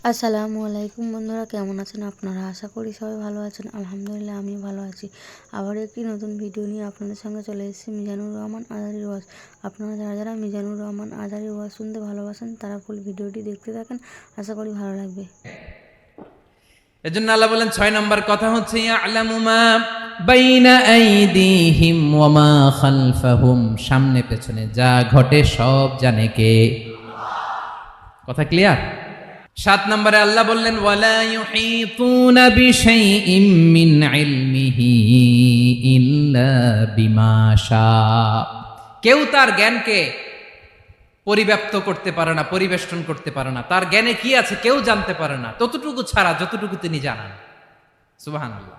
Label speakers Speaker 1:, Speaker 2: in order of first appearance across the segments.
Speaker 1: আসসালামু আলাইকুম বন্ধুরা, কেমন আছেন আপনারা? আশা করি সবাই ভালো আছেন। আলহামদুলিল্লাহ আমি ভালো আছি। আবার একটি নতুন ভিডিও নিয়ে আপনাদের সঙ্গে চলে এসেছি মিজানুর রহমান আজারির ওয়াজ। আপনারা যারা যারা মিজানুর রহমান আজারির ওয়াজ শুনতে ভালোবাসেন তারা ফুল ভিডিওটি দেখতে থাকেন, আশা করি ভালো লাগবে।
Speaker 2: এজন্য আল্লাহ বলেন 6 নম্বর কথা হচ্ছে ইয়ালামু মা বাইনা আইদিহিম ওয়া মা খালফাহুম, সামনে পেছনে যা ঘটে সব জানে কে? কথা ক্লিয়ার? 7 নম্বরে আল্লাহ বললেন ওয়ালা ইউহিতুনা বিশাইইম মিন ইলমিহি ইল্লা বিমা শা, কেউ তার জ্ঞানকে পরিব্যাপ্ত করতে পারে না, পরিবেষ্টন করতে পারে না। তার জ্ঞানে কি আছে কেউ জানতে পারে না, ততটুকু ছাড়া যতটুকু তিনি জানান। সুবহানাল্লাহ।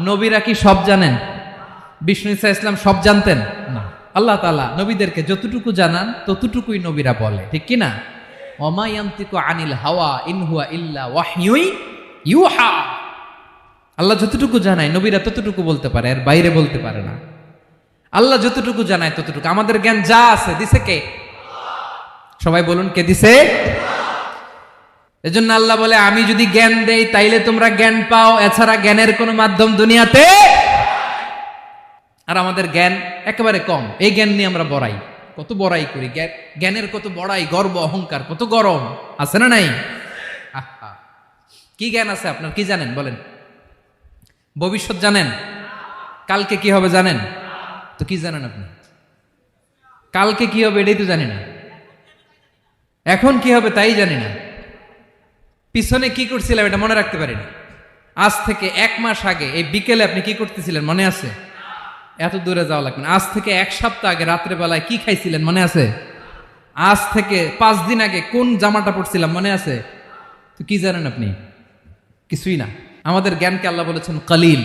Speaker 2: নবীরা কি সব জানেন? বিষ্ণু ঈসা ইসলাম সব জানতেন না। আল্লাহ তাআলা নবীদেরকে যতটুকু জানান ততটুকুই নবীরা বলে, ঠিক কি না? ওমা ইয়ানতিকু আনিল হাওয়া ইন হুয়া ইল্লা ওয়াহয়ুই ইউহা। আল্লাহ যতটুকু জানায় নবীরা ততটুকু বলতে পারে, এর বাইরে বলতে পারে না। আল্লাহ যতটুকু জানায় ততটুকু। আমাদের জ্ঞান যা আছে দিছে কে? সবাই বলুন, কে দিছে? এজন্য আল্লাহ বলে আমি যদি জ্ঞান দেই তাইলে তোমরা জ্ঞান পাও, এছাড়া জ্ঞানের কোনো মাধ্যম দুনিয়াতে। আর আমাদের জ্ঞান একেবারে কম, এই জ্ঞান নিয়ে আমরা বড়াই, কত বড়াই করি, জ্ঞানের কত বড়াই, গর্ব অহংকার, কত গরম আছে না নাই? আহা, কি জ্ঞান আছে আপনার? কি জানেন বলেন? ভবিষ্যৎ জানেন? কালকে কি হবে জানেন? তো কি জানেন আপনি? কালকে কি হবে এটাই তো জানি না, এখন কি হবে তাই জানি না, পিছনে কি করছিলাম এটা মনে রাখতে পারি না। আজ থেকে 1 মাস আগে এই বিকেলে আপনি কি করতেছিলেন মনে আছে? এত দূরে যাওয়া লাগবে না। আজ থেকে 1 সপ্তাহ আগে রাত্রে বেলায় কি খাইছিলেন মনে আছে? আজ থেকে 5 দিন আগে কোন জামাটা পরছিলাম মনে আছে? তো কি জানেন আপনি? কিছুই না। আমাদের জ্ঞানকে আল্লাহ বলেছেন কলিল।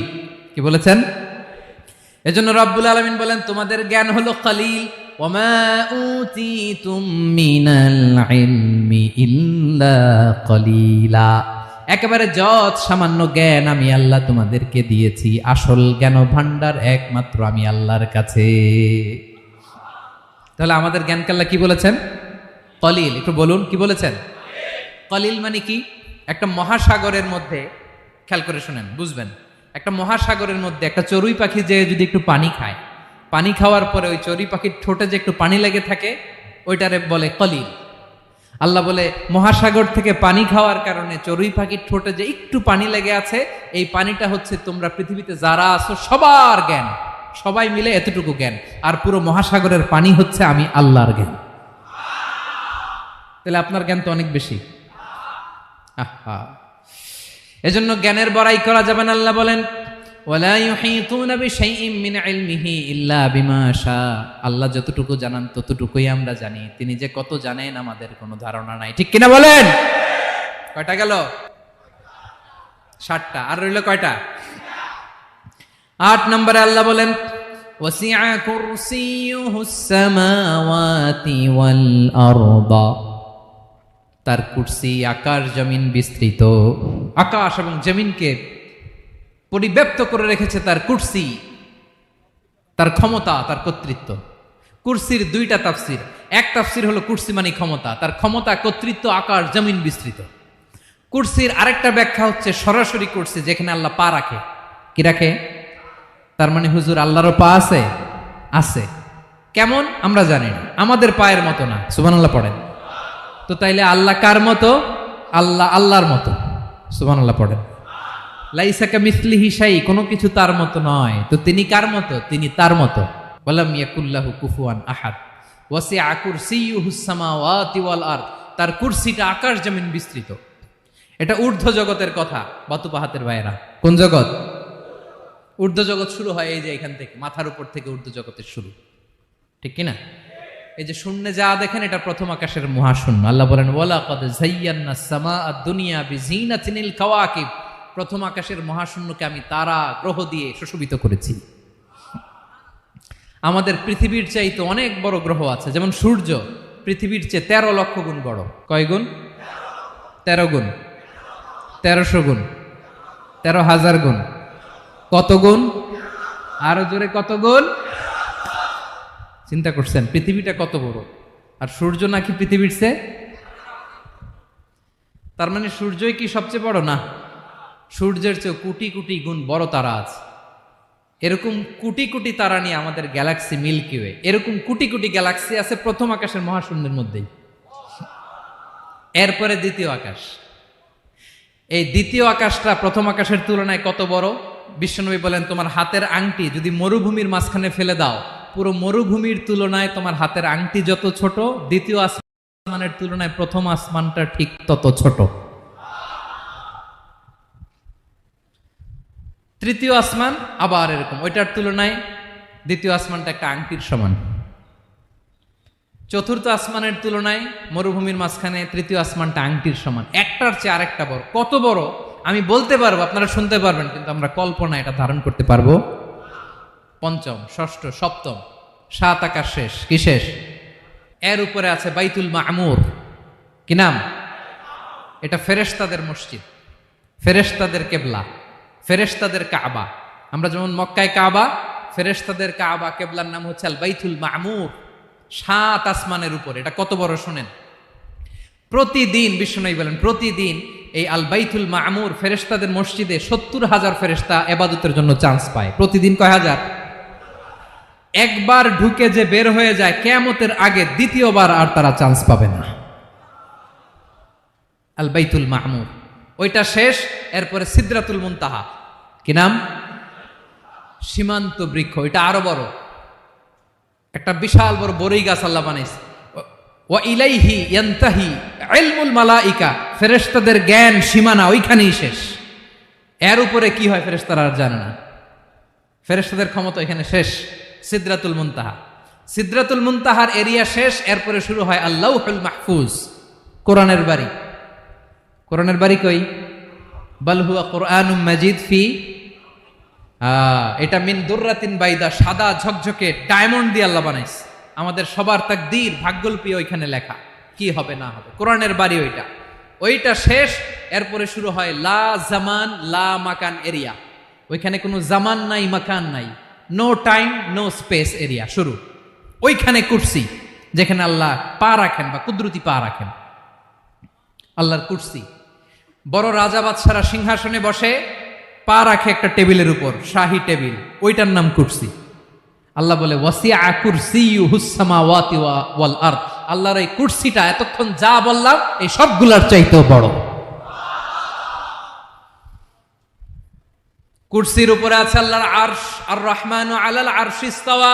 Speaker 2: কি বলেছেন? এজন্য রব্বুল আলামিন বলেন তোমাদের জ্ঞান হলো কলিল। ওমা উতিতুম মিনাল ইলমি ইল্লা কলিলা, একেবারে যত সামান্য জ্ঞান আমি আল্লাহ তোমাদেরকে দিয়েছি, আসল জ্ঞান ভান্ডার একমাত্র আমি আল্লাহর কাছে। তাহলে আমাদের জ্ঞানকে আল্লাহ কি বলেছেন? কলিল। একটু বলুন কি বলেছেন? কলিল মানে কি? একটা মহাসাগরের মধ্যে, খেয়াল করে শুনেন বুঝবেন, একটা মহাসাগরের মধ্যে একটা চড়ুই পাখি যে যদি একটু পানি খায়, পানি খাওয়ার পরে ওই চড়ুই পাখির ঠোঁটে যে একটু পানি লেগে থাকে ওইটারে বলে কলিল। আল্লাহ বলে মহাসাগর থেকে পানি খাওয়ার কারণে চড়ুই পাখির ঠোঁটে যে একটু পানি লেগে আছে, এই পানিটা হচ্ছে তোমরা পৃথিবীতে যারা আছো সবার জ্ঞান, সবাই মিলে এতটুকু জ্ঞান, আর পুরো মহাসাগরের পানি হচ্ছে আমি আল্লাহর জ্ঞান। তাহলে আপনার জ্ঞান তো অনেক বেশি। আহা, এজন্য জ্ঞানের বড়াই করা যাবে না। আল্লাহ বলেন ওয়ালা ইউহিতুনা বিশাইইম মিন ইলমিহি ইল্লা বিমা শা, আল্লাহ যতটুকু জানান ততটুকুই আমরা জানি, তিনি যে কত জানেন আমাদের কোনো ধারণা নাই, ঠিক কিনা বলেন? কয়টা গেল? 7টা। আর রইল কয়টা? 8 নম্বরে আল্লাহ বলেন ওয়াসিআ কুরসিয়ুহুস সামাওয়াতি ওয়াল আরদা, তার কুরসি আকাশ জমিন বিস্তৃত, আকাশ এবং জমিনকে পরিব্যাপ্ত করে রেখেছে তার কুরসি, তার ক্ষমতা, তার কর্তৃত্ব। কুরসির 2টা তাফসির। এক তাফসির হলো কুরসি মানে ক্ষমতা, তার ক্ষমতা, কর্তৃত্ব, আকাশ জমিন বিস্তৃত। কুরসির আরেকটা ব্যাখ্যা হচ্ছে সরাসরি কুরসি, যেখানে আল্লাহ পা রাখে। কি রাখে? তার মানে হুজুর আল্লাহরও পা আছে? আছে। কেমন আমরা জানি না, আমাদের পায়ের মতো না। সুবহানাল্লাহ পড়েন। তো তাইলে আল্লাহ কার মতো? আল্লাহ আল্লাহর মতো। সুবহানাল্লাহ পড়েন। লাইসা কামিসলিহি শাই, কোনো কিছু তার মতো নয়। তো তিনি কার মতো? তিনি তার মতো। ওয়ালাম ইয়াকুল্লাহু কুফুয়ান আহাদ। ওয়াসিআ কুরসিয়ুহুস সামাওয়াতি ওয়াল আরদ, তার কুরসিটা আকাশ জমিন বিস্তৃত। এটা ঊর্ধ্ব জগতের কথা বাতুপাহাতের ভাইয়েরা। কোন জগৎ? ঊর্ধ্ব জগৎ শুরু হয় এই যে এখান থেকে, মাথার উপর থেকে ঊর্ধ্ব জগতের শুরু, ঠিক কিনা? এই যে শূন্যে যা দেখেন এটা প্রথম আকাশের মহাশূন্য। আল্লাহ বলেন ওয়ালাকাদ যায়্যানাস সামাআদ দুনিয়া বিজিনাতিনিল কাওয়াকিব, প্রথম আকাশের মহাশূন্যকে আমি তারা গ্রহ দিয়ে সুশোভিত করেছি। আমাদের পৃথিবীর চাইতে অনেক বড় গ্রহ আছে, যেমন সূর্য পৃথিবীর চেয়ে 13 লক্ষ গুণ বড়। কয় গুণ? 13 গুণ, 1300 গুণ, 13,000 গুণ। কত গুণ? আরো জোরে কত গুণ? চিন্তা করছেন পৃথিবীটা কত বড়, আর সূর্য নাকি পৃথিবীর চেয়ে তার মানে সূর্যই কি সবচেয়ে বড়? না, সূর্যের চেয়ে কোটি কোটি গুণ বড় তারা আছে। এরকম কোটি কোটি তারা নিয়ে আমাদের গ্যালাক্সি মিল্কি ওয়ে, এরকম কোটি কোটি গ্যালাক্সি আছে প্রথম আকাশের মহাশূন্যের মধ্যেই। এরপরে দ্বিতীয় আকাশ। এই দ্বিতীয় আকাশটা প্রথম আকাশের তুলনায় কত বড়? বিশ্বনবী বলেন, তোমার হাতের আংটি যদি মরুভূমির মাঝখানে ফেলে দাও, পুরো মরুভূমির তুলনায় তোমার হাতের আংটি যত ছোট, দ্বিতীয় আসমানের তুলনায় প্রথম আসমানটা ঠিক তত ছোট। তৃতীয় আসমান আবার এরকম, ওইটার তুলনায় দ্বিতীয় আসমানটা একটা আংটির সমান। চতুর্থ আসমানের তুলনায় মরুভূমির মাঝখানে তৃতীয় আসমানটা আংটির সমান। একটার চেয়ে আরেকটা বড়। কত বড় আমি বলতে পারবো, আপনারা শুনতে পারবেন, কিন্তু আমরা কল্পনা এটা ধারণ করতে পারবো। পঞ্চম, ষষ্ঠ, সপ্তম, 7 আকাশ শেষ। কি শেষ? এর উপরে আছে বাইতুল মামুর। কি নাম? এটা ফেরেশতাদের মসজিদ, ফেরেশতাদের কেবলা, ফেরেশতাদের কাবা। আমরা যেমন মক্কায় কাবা, ফেরেশতাদের কাবা কেবলার নাম হচ্ছে আল বাইতুল মামুর। 7 আসমানের উপরে। এটা কত বড় শোনেন। প্রতিদিন বিশ্বনবী বলেন, প্রতিদিন এই আল বাইতুল মামুর ফেরেশতাদের মসজিদে 70,000 ফেরেশতা ইবাদতের জন্য চান্স পায়। প্রতিদিন কয় হাজার? একবার ঢুকে যে বের হয়ে যায় কিয়ামতের আগে দ্বিতীয়বার আর তারা চান্স পাবে না। আল বাইতুল মামুর ওইটা শেষ। এরপরে সিদরাতুল মুনতাহা। কি নাম? সীমান্ত বৃক্ষ। এটা আরো বড়, একটা বিশাল বড় বড়ই গাছ আল্লাহ বানাইছে। ওয়া ইলাইহি ইয়ানতাহি ইলমুল মালাইকা, ফেরেশতাদের জ্ঞান সীমানা ওইখানেই শেষ। এর উপরে কি হয় ফেরেশতারা আর জানে না। ফেরেশতাদের ক্ষমতা এখানে শেষ। সিদরাতুল মুনতাহা, সিদরাতুল মুনতাহার এরিয়া শেষ। এরপরে শুরু হয় আল্লাহুল মাহফুজ, কোরআনের বাড়ি। কোরআনের বাড়ি কই? বাল হুয়া কুরআনুম মাজিদ ফি, এটা মিন দুররাতিন বাইদা, সাদা ঝকঝকে ডায়মন্ড দিয়ে আল্লাহ বানাইছে। আমাদের সবার তাকদীর, ভাগ্যলিপি ওইখানে লেখা, কি হবে না হবে। কোরআনের বাড়ি ওইটা, ওইটা শেষ। এরপরে শুরু হয় লা জামান লা মাকান এরিয়া। ওইখানে কোনো জামান নাই, মাকান নাই, no time no space area শুরু। ওইখানে কুরসি, যেখানে আল্লাহ পা রাখেন বা কুদরতি পা রাখেন, আল্লাহর কুরসি। বড় রাজা বাদশারা সিংহাসনে বসে পা রাখে একটা টেবিলের উপর, শাহী টেবিল, ওইটার নাম কুরসি। আল্লাহ বলে ওয়াসিআ কুরসিয়ুহুস সামাওয়াতি ওয়াল আরদ। আল্লাহর এই কুরসিটা এতক্ষণ যা বললাম এই সবগুলোর চাইতেও বড়। কুরসির উপরে আছে আল্লাহর আরশ। আর রহমানু আলাল আরশি ইস্তাওয়া।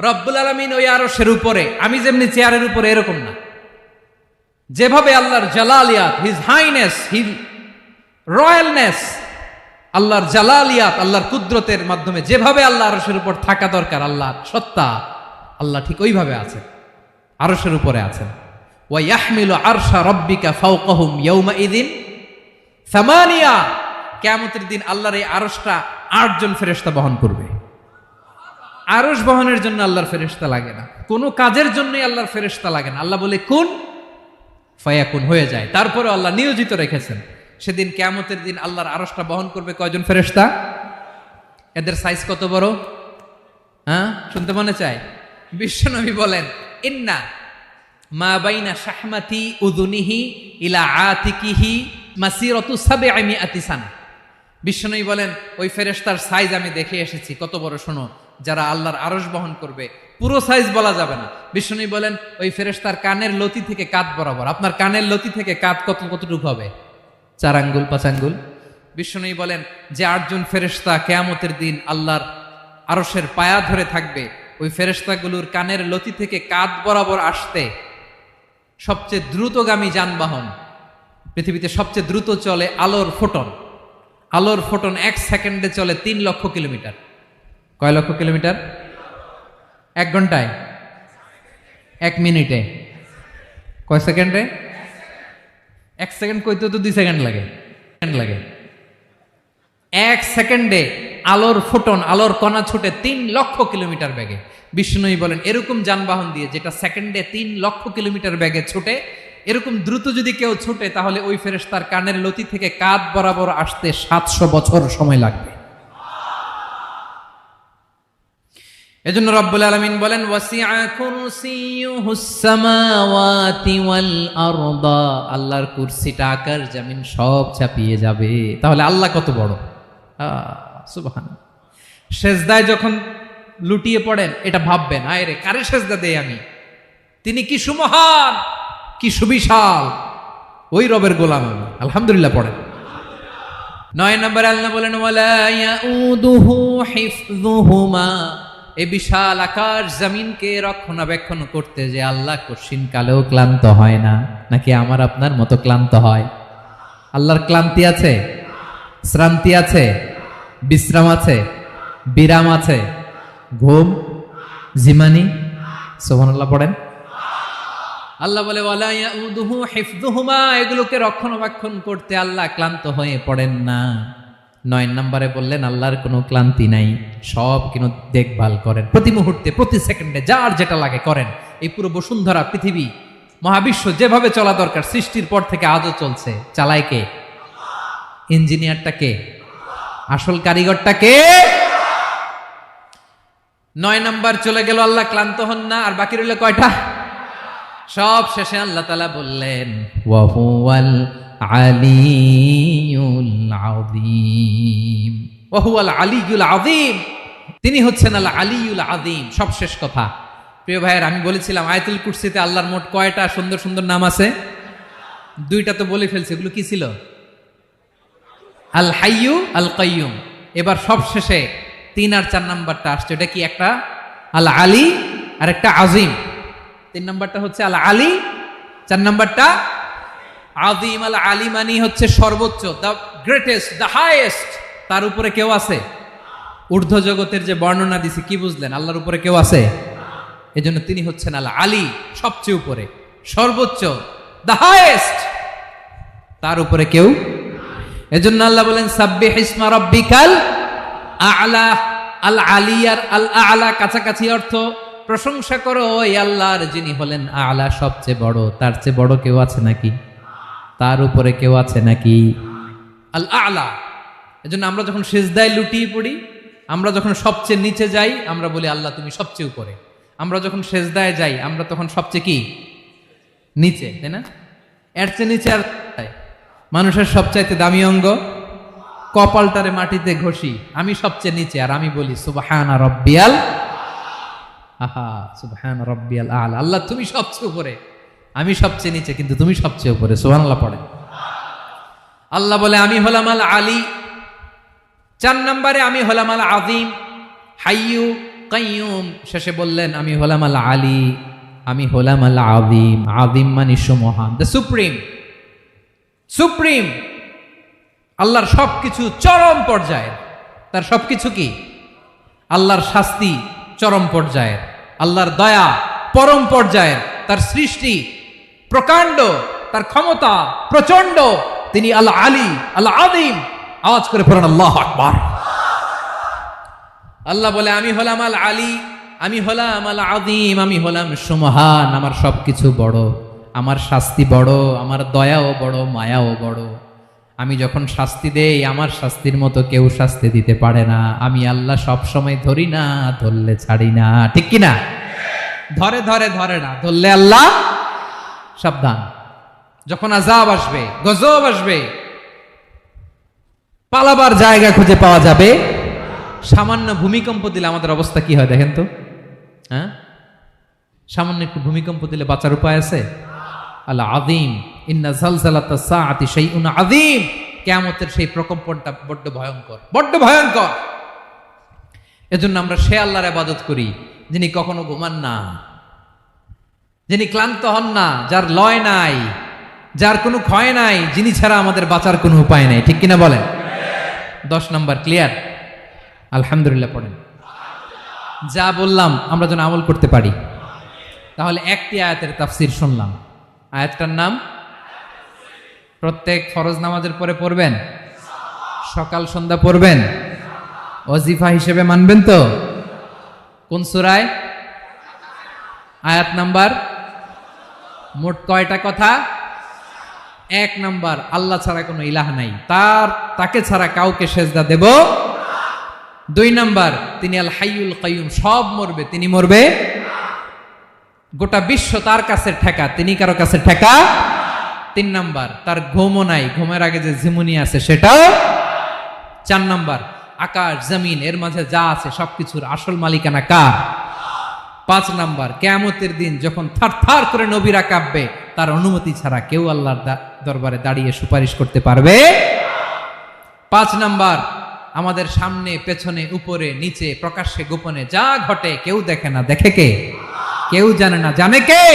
Speaker 2: রব্বুল আলামিন ওই আরশের উপরে। আমি যেমনি চেয়ারের উপরে এরকম না। যেভাবে আল্লাহর জালালিয়াত, হিজ হাইনেস, হিজ রয়্যালনেস, আল্লাহর জালালিয়াত, আল্লাহর কুদরতের মাধ্যমে যেভাবে আল্লাহ আরশের উপর থাকা দরকার, আল্লাহর সত্তা, আল্লাহ ঠিক ওইভাবে আছেন, আরশের উপরে আছেন। ওয়া ইয়াহমিলু আরশা রাব্বিকা ফাওকাহুম ইয়াওমাইযিন সামানিয়া। কিয়ামতের দিন আল্লাহর এই আরশটা 8 জন ফেরেশতা বহন করবে। আরশ বহনের জন্য আল্লাহর ফেরেশতা লাগে না, কোনো কাজের জন্যই আল্লাহর ফেরেশতা লাগে না। আল্লাহ বলে কুন ফায়াকুন, হয়ে যায়। তারপরে আল্লাহ নিয়োজিত রেখেছেন। সেদিন কিয়ামতের দিন আল্লাহর আরশটা বহন করবে কয়জন ফেরেশতা? এদের সাইজ কত বড়? হ্যাঁ, শুনতে মনে চায়? বিশ্বনবী বলেন, ইন্না মা বাইনা শাহমাতি উযুনিহি ইলা আতিকিহি মাসিরাতু 700 সানা। বিশ্বনবী বলেন, ওই ফেরেশতার সাইজ আমি দেখে এসেছি। কত বড় শোনো, যারা আল্লাহর আরশ বহন করবে। পুরো সাইজ বলা যাবে না। বিশ্বনবী বলেন, ওই ফেরেশতার কানের লতি থেকে কাঁধ বরাবর। আপনার কানের লতি থেকে কাঁধ কতটুকু হবে? 4 আঙ্গুল 5 আঙ্গুল। বিশ্বনবী বলেন যে 8 জন ফেরেশতা কিয়ামতের দিন আল্লাহর আরশের পায়া ধরে থাকবে, ওই ফেরেশতাগুলোর কানের লতি থেকে কাঁধ বরাবর আসতে সবচেয়ে দ্রুতগামী যানবাহন, পৃথিবীতে সবচেয়ে দ্রুত চলে আলোর ফোটন। আলোর ফোটন 1 সেকেন্ডে চলে 3 লক্ষ কিলোমিটার। কয় লক্ষ কিলোমিটার? 1 ঘন্টায়? 1 মিনিটে? কয় সেকেন্ডে? 1 সেকেন্ড কইতেও তো 2 সেকেন্ড লাগে। 1 সেকেন্ডে আলোর ফোটন, আলোর কণা ছুটে 3 লক্ষ কিলোমিটার বেগে। বিষ্ণুই বলেন, এরকম যানবাহন দিয়ে যেটা সেকেন্ডে 3 লক্ষ কিলোমিটার বেগে ছুটে, এরকম দ্রুত যদি কেউ ছুটে, তাহলে ওই ফেরেশতার কানের লতি থেকে কাঁধ বরাবর আসতে 700 বছর সময় লাগবে। এজন্য রব্বুল আলামিন বলেন ওয়াসিআ কুরসিয়ুহুস সামাওয়াতি ওয়াল আরদা, আল্লাহর কুরসিটা আকাশ জমিন সব চাপিয়ে যাবে। তাহলে আল্লাহ কত বড়! সুবহানাল্লাহ। সেজদায় যখন লুটিয়ে পড়েন এটা ভাববেন, আয় রে কারে সেজদা দেই আমি, তিনি কি সুমহান, কি সুবিশাল, ওই রবের গোলাম আমি। আলহামদুলিল্লাহ পড়েন। 9 নম্বরে আল্লাহ বলেন ওয়ালা ইয়াউদুহু হিফযুহুমা, এই বিশাল আকাশ জমিনকে রক্ষণাবেক্ষণ করতে যে আল্লাহ কঠিন কালেও ক্লান্ত হয় না। নাকি আমার আপনার মতো ক্লান্ত হয়? আল্লাহর ক্লান্তি আছে, শ্রান্তি আছে, বিশ্রাম আছে, বিরাম আছে, ঘুম, জিমানি? সুবহানাল্লাহ পড়েন। আল্লাহ বলে ওয়ালা ইয়াউদুহু হিফযুহুমা, এগুলোকে রক্ষণাবেক্ষণ করতে আল্লাহ ক্লান্ত হয়ে পড়েন না। 9 নম্বরে বললেন আল্লাহর কোনো ক্লান্তি নাই, সব কিন্তু দেখভাল করেন, প্রতি মুহূর্তে প্রতি সেকেন্ডে যার যেটা লাগে করেন। এই পুরো বসুন্ধরা, পৃথিবী, মহাবিশ্ব যেভাবে চলা দরকার সৃষ্টির পর থেকে আজও চলছে। চালায় কে? ইঞ্জিনিয়ারটা কে? আসল কারিগরটা কে? 9 নম্বর চলে গেল, আল্লাহ ক্লান্ত হন না। আর বাকি রইল কয়টা? সব শেষে আল্লাহ তাআলা বললেন ওয়া হুয়াল আলিয়ুল আযীম, ওয়া হুয়াল আলিয়ুল আযীম, তিনি হচ্ছেন আল আলিয়ুল আযীম। সব শেষ কথা। প্রিয় ভাইয়ের, আমি বলেছিলাম আয়াতুল কুরসিতে আল্লাহর মোট কয়টা সুন্দর সুন্দর নাম আছে? 2টা তো বলে ফেলছে। এগুলো কি ছিল? আল হাইয়ু, আল কাইয়ুম। এবার সব শেষে 3 আর 4 নাম্বারটা আসছে। এটা কি? একটা আল আলী আর একটা আযীম। 3 নাম্বারটা হচ্ছে আল আলী, 4 নাম্বারটা আযীম। আল আলী মানে হচ্ছে সর্বোচ্চ, দ্য গ্রেটেস্ট, দ্য হাইয়েস্ট। তার উপরে কেউ আছে? ঊর্ধ্ব জগতের যে বর্ণনা দিছি, কি বুঝলেন? আল্লাহর উপরে কেউ আছে? এজন্য তিনি হচ্ছেন আল আলী, সবচেয়ে উপরে, সর্বোচ্চ, দ্য হাইয়েস্ট। তার উপরে কেউ। এজন্য আল্লাহ বলেন সাব্বিহ ইসমা রাব্বিকাল আ'লা। আল আলী আর আল আ'লা কাছাকাছি অর্থ। প্রশংসা করো ওই আল্লাহর যিনি হলেন আ'লা, সবচেয়ে বড়। তার চেয়ে বড় কেউ আছে নাকি? তার উপরে কেউ আছে নাকি? আল আ'লা। এজন্য আমরা যখন সিজদায় লুটিয়ে পড়ি, আমরা যখন সবচেয়ে নিচে যাই, আমরা বলি আল্লাহ তুমি সবচেয়ে উপরে। আমরা যখন সিজদায় যাই, আমরা তখন সবচেয়ে কি? নিচে, তাই না? এর চেয়ে নিচে আর মানুষের সবচাইতে দামি অঙ্গ কপালটারে মাটিতে ঘষি, আমি সবচেয়ে নিচে, আর আমি বলি সুবহানা রাব্বিয়াল, আহা সুবহান রাব্বিয়াল আ'লা। আল্লাহ তুমি সবচেয়ে উপরে, আমি সবচেয়ে নিচে, কিন্তু তুমি সবচেয়ে উপরে। সুবহানাল্লাহ পড়ে। আল্লাহ বলে আমি হলাম আল আলী। 4 নম্বরে আমি হলাম আল আযীম, হাইয়ু কাইয়ুম। শেষে বললেন আমি হলাম আল আলী, আমি হলাম আল আযীম। আযীম মানে সুমহান, দ্য সুপ্রিম। সুপ্রিম। আল্লাহর সবকিছু চরম পর্যায়ের। তার সবকিছু কি? আল্লাহর শাস্তি চরম পর্যায়ের, আল্লাহর দয়া পরম পর্যায়ের, তার সৃষ্টি প্রকাণ্ড, তার ক্ষমতা প্রচন্ড। তিনি আল আলী, আল আযীম। আওয়াজ করে পড়েন আল্লাহু আকবার। আল্লাহ বলে আমি হলাম আল আলী, আমি হলাম আল আযীম, আমি হলাম সুমহান। আমার সবকিছু বড়, আমার শাস্তি বড়, আমার দয়াও বড়, মায়াও বড়। আমি যখন শাস্তি দেই, আমার শাস্তির মতো কেউ শাস্তি দিতে পারে না। আমি আল্লাহ সব সময় ধরি না, ধরলে ছাড়ি না। ঠিক কি না? ধরে ধরে ধরে না, ধরলে আল্লাহ সাবধান। যখন আযাব আসবে, গজব আসবে, পালাবার জায়গা খুঁজে পাওয়া যাবে। সামান্য ভূমিকম্প দিলে আমাদের অবস্থা কি হয় দেখেন তো? হ্যাঁ, সামান্য একটু ভূমিকম্প দিলে বাঁচার উপায় আছে? আল আযীম, ইন্না যালযালাতাস সাআতি শাইউন আযীম। কিয়ামতের সেই প্রকম্পনটা বড্ড ভয়ঙ্কর, বড্ড ভয়ঙ্কর। এজন্য আমরা সে আল্লাহর ইবাদত করি যিনি কখনো ঘুমান না, যিনি ক্লান্ত হন না, যার লয় নাই, যার কোনো ক্ষয় নাই, যিনি ছাড়া আমাদের বাঁচার কোনো উপায় নাই। ঠিক কিনা বলেন? 10 নম্বর ক্লিয়ার? আলহামদুলিল্লাহ পড়েন। যা বললাম আমরা যেন আমল করতে পারি। তাহলে একটি আয়াতের তাফসীর শুনলাম। আয়াতটার নাম প্রত্যেক ফরজ নামাজের পরে পড়বেন, সকাল সন্ধ্যা পড়বেন, ওয়াজিফা হিসেবে মানবেন তো? কোন সূরায়? আয়াত নাম্বার। মোট কয়টা কথা? 1 নাম্বার, আল্লাহ ছাড়া কোনো ইলাহ নাই, তাকে ছাড়া কাউকে সেজদা দেব। 2 নাম্বার, তিনি আল হাইয়ুল কাইয়ুম, সব মরবে, তিনি মরবে। গোটা বিশ্ব তার কাছে ঠেকা, তিনি কারো কাছে ঠেকা। 3 নাম্বার, তার ঘুমও নাই, ঘুমের আগে যে ঝিমুনি আছে সেটাও। 4 নাম্বার, আকাশ জমিন এর মাঝে যা আছে সবকিছুর আসল মালিকানা কার? 5 নাম্বার, কিয়ামতের দিন যখন থারথার করে নবীরা কাঁপবে, তার অনুমতি ছাড়া কেউ আল্লাহর দরবারে দাঁড়িয়ে সুপারিশ করতে পারবে। 5 নাম্বার, আমাদের সামনে পেছনে উপরে নিচে প্রকাশ্যে গোপনে যা ঘটে কেউ দেখে না, দেখে কে? কেউ জানে না, জানে কে?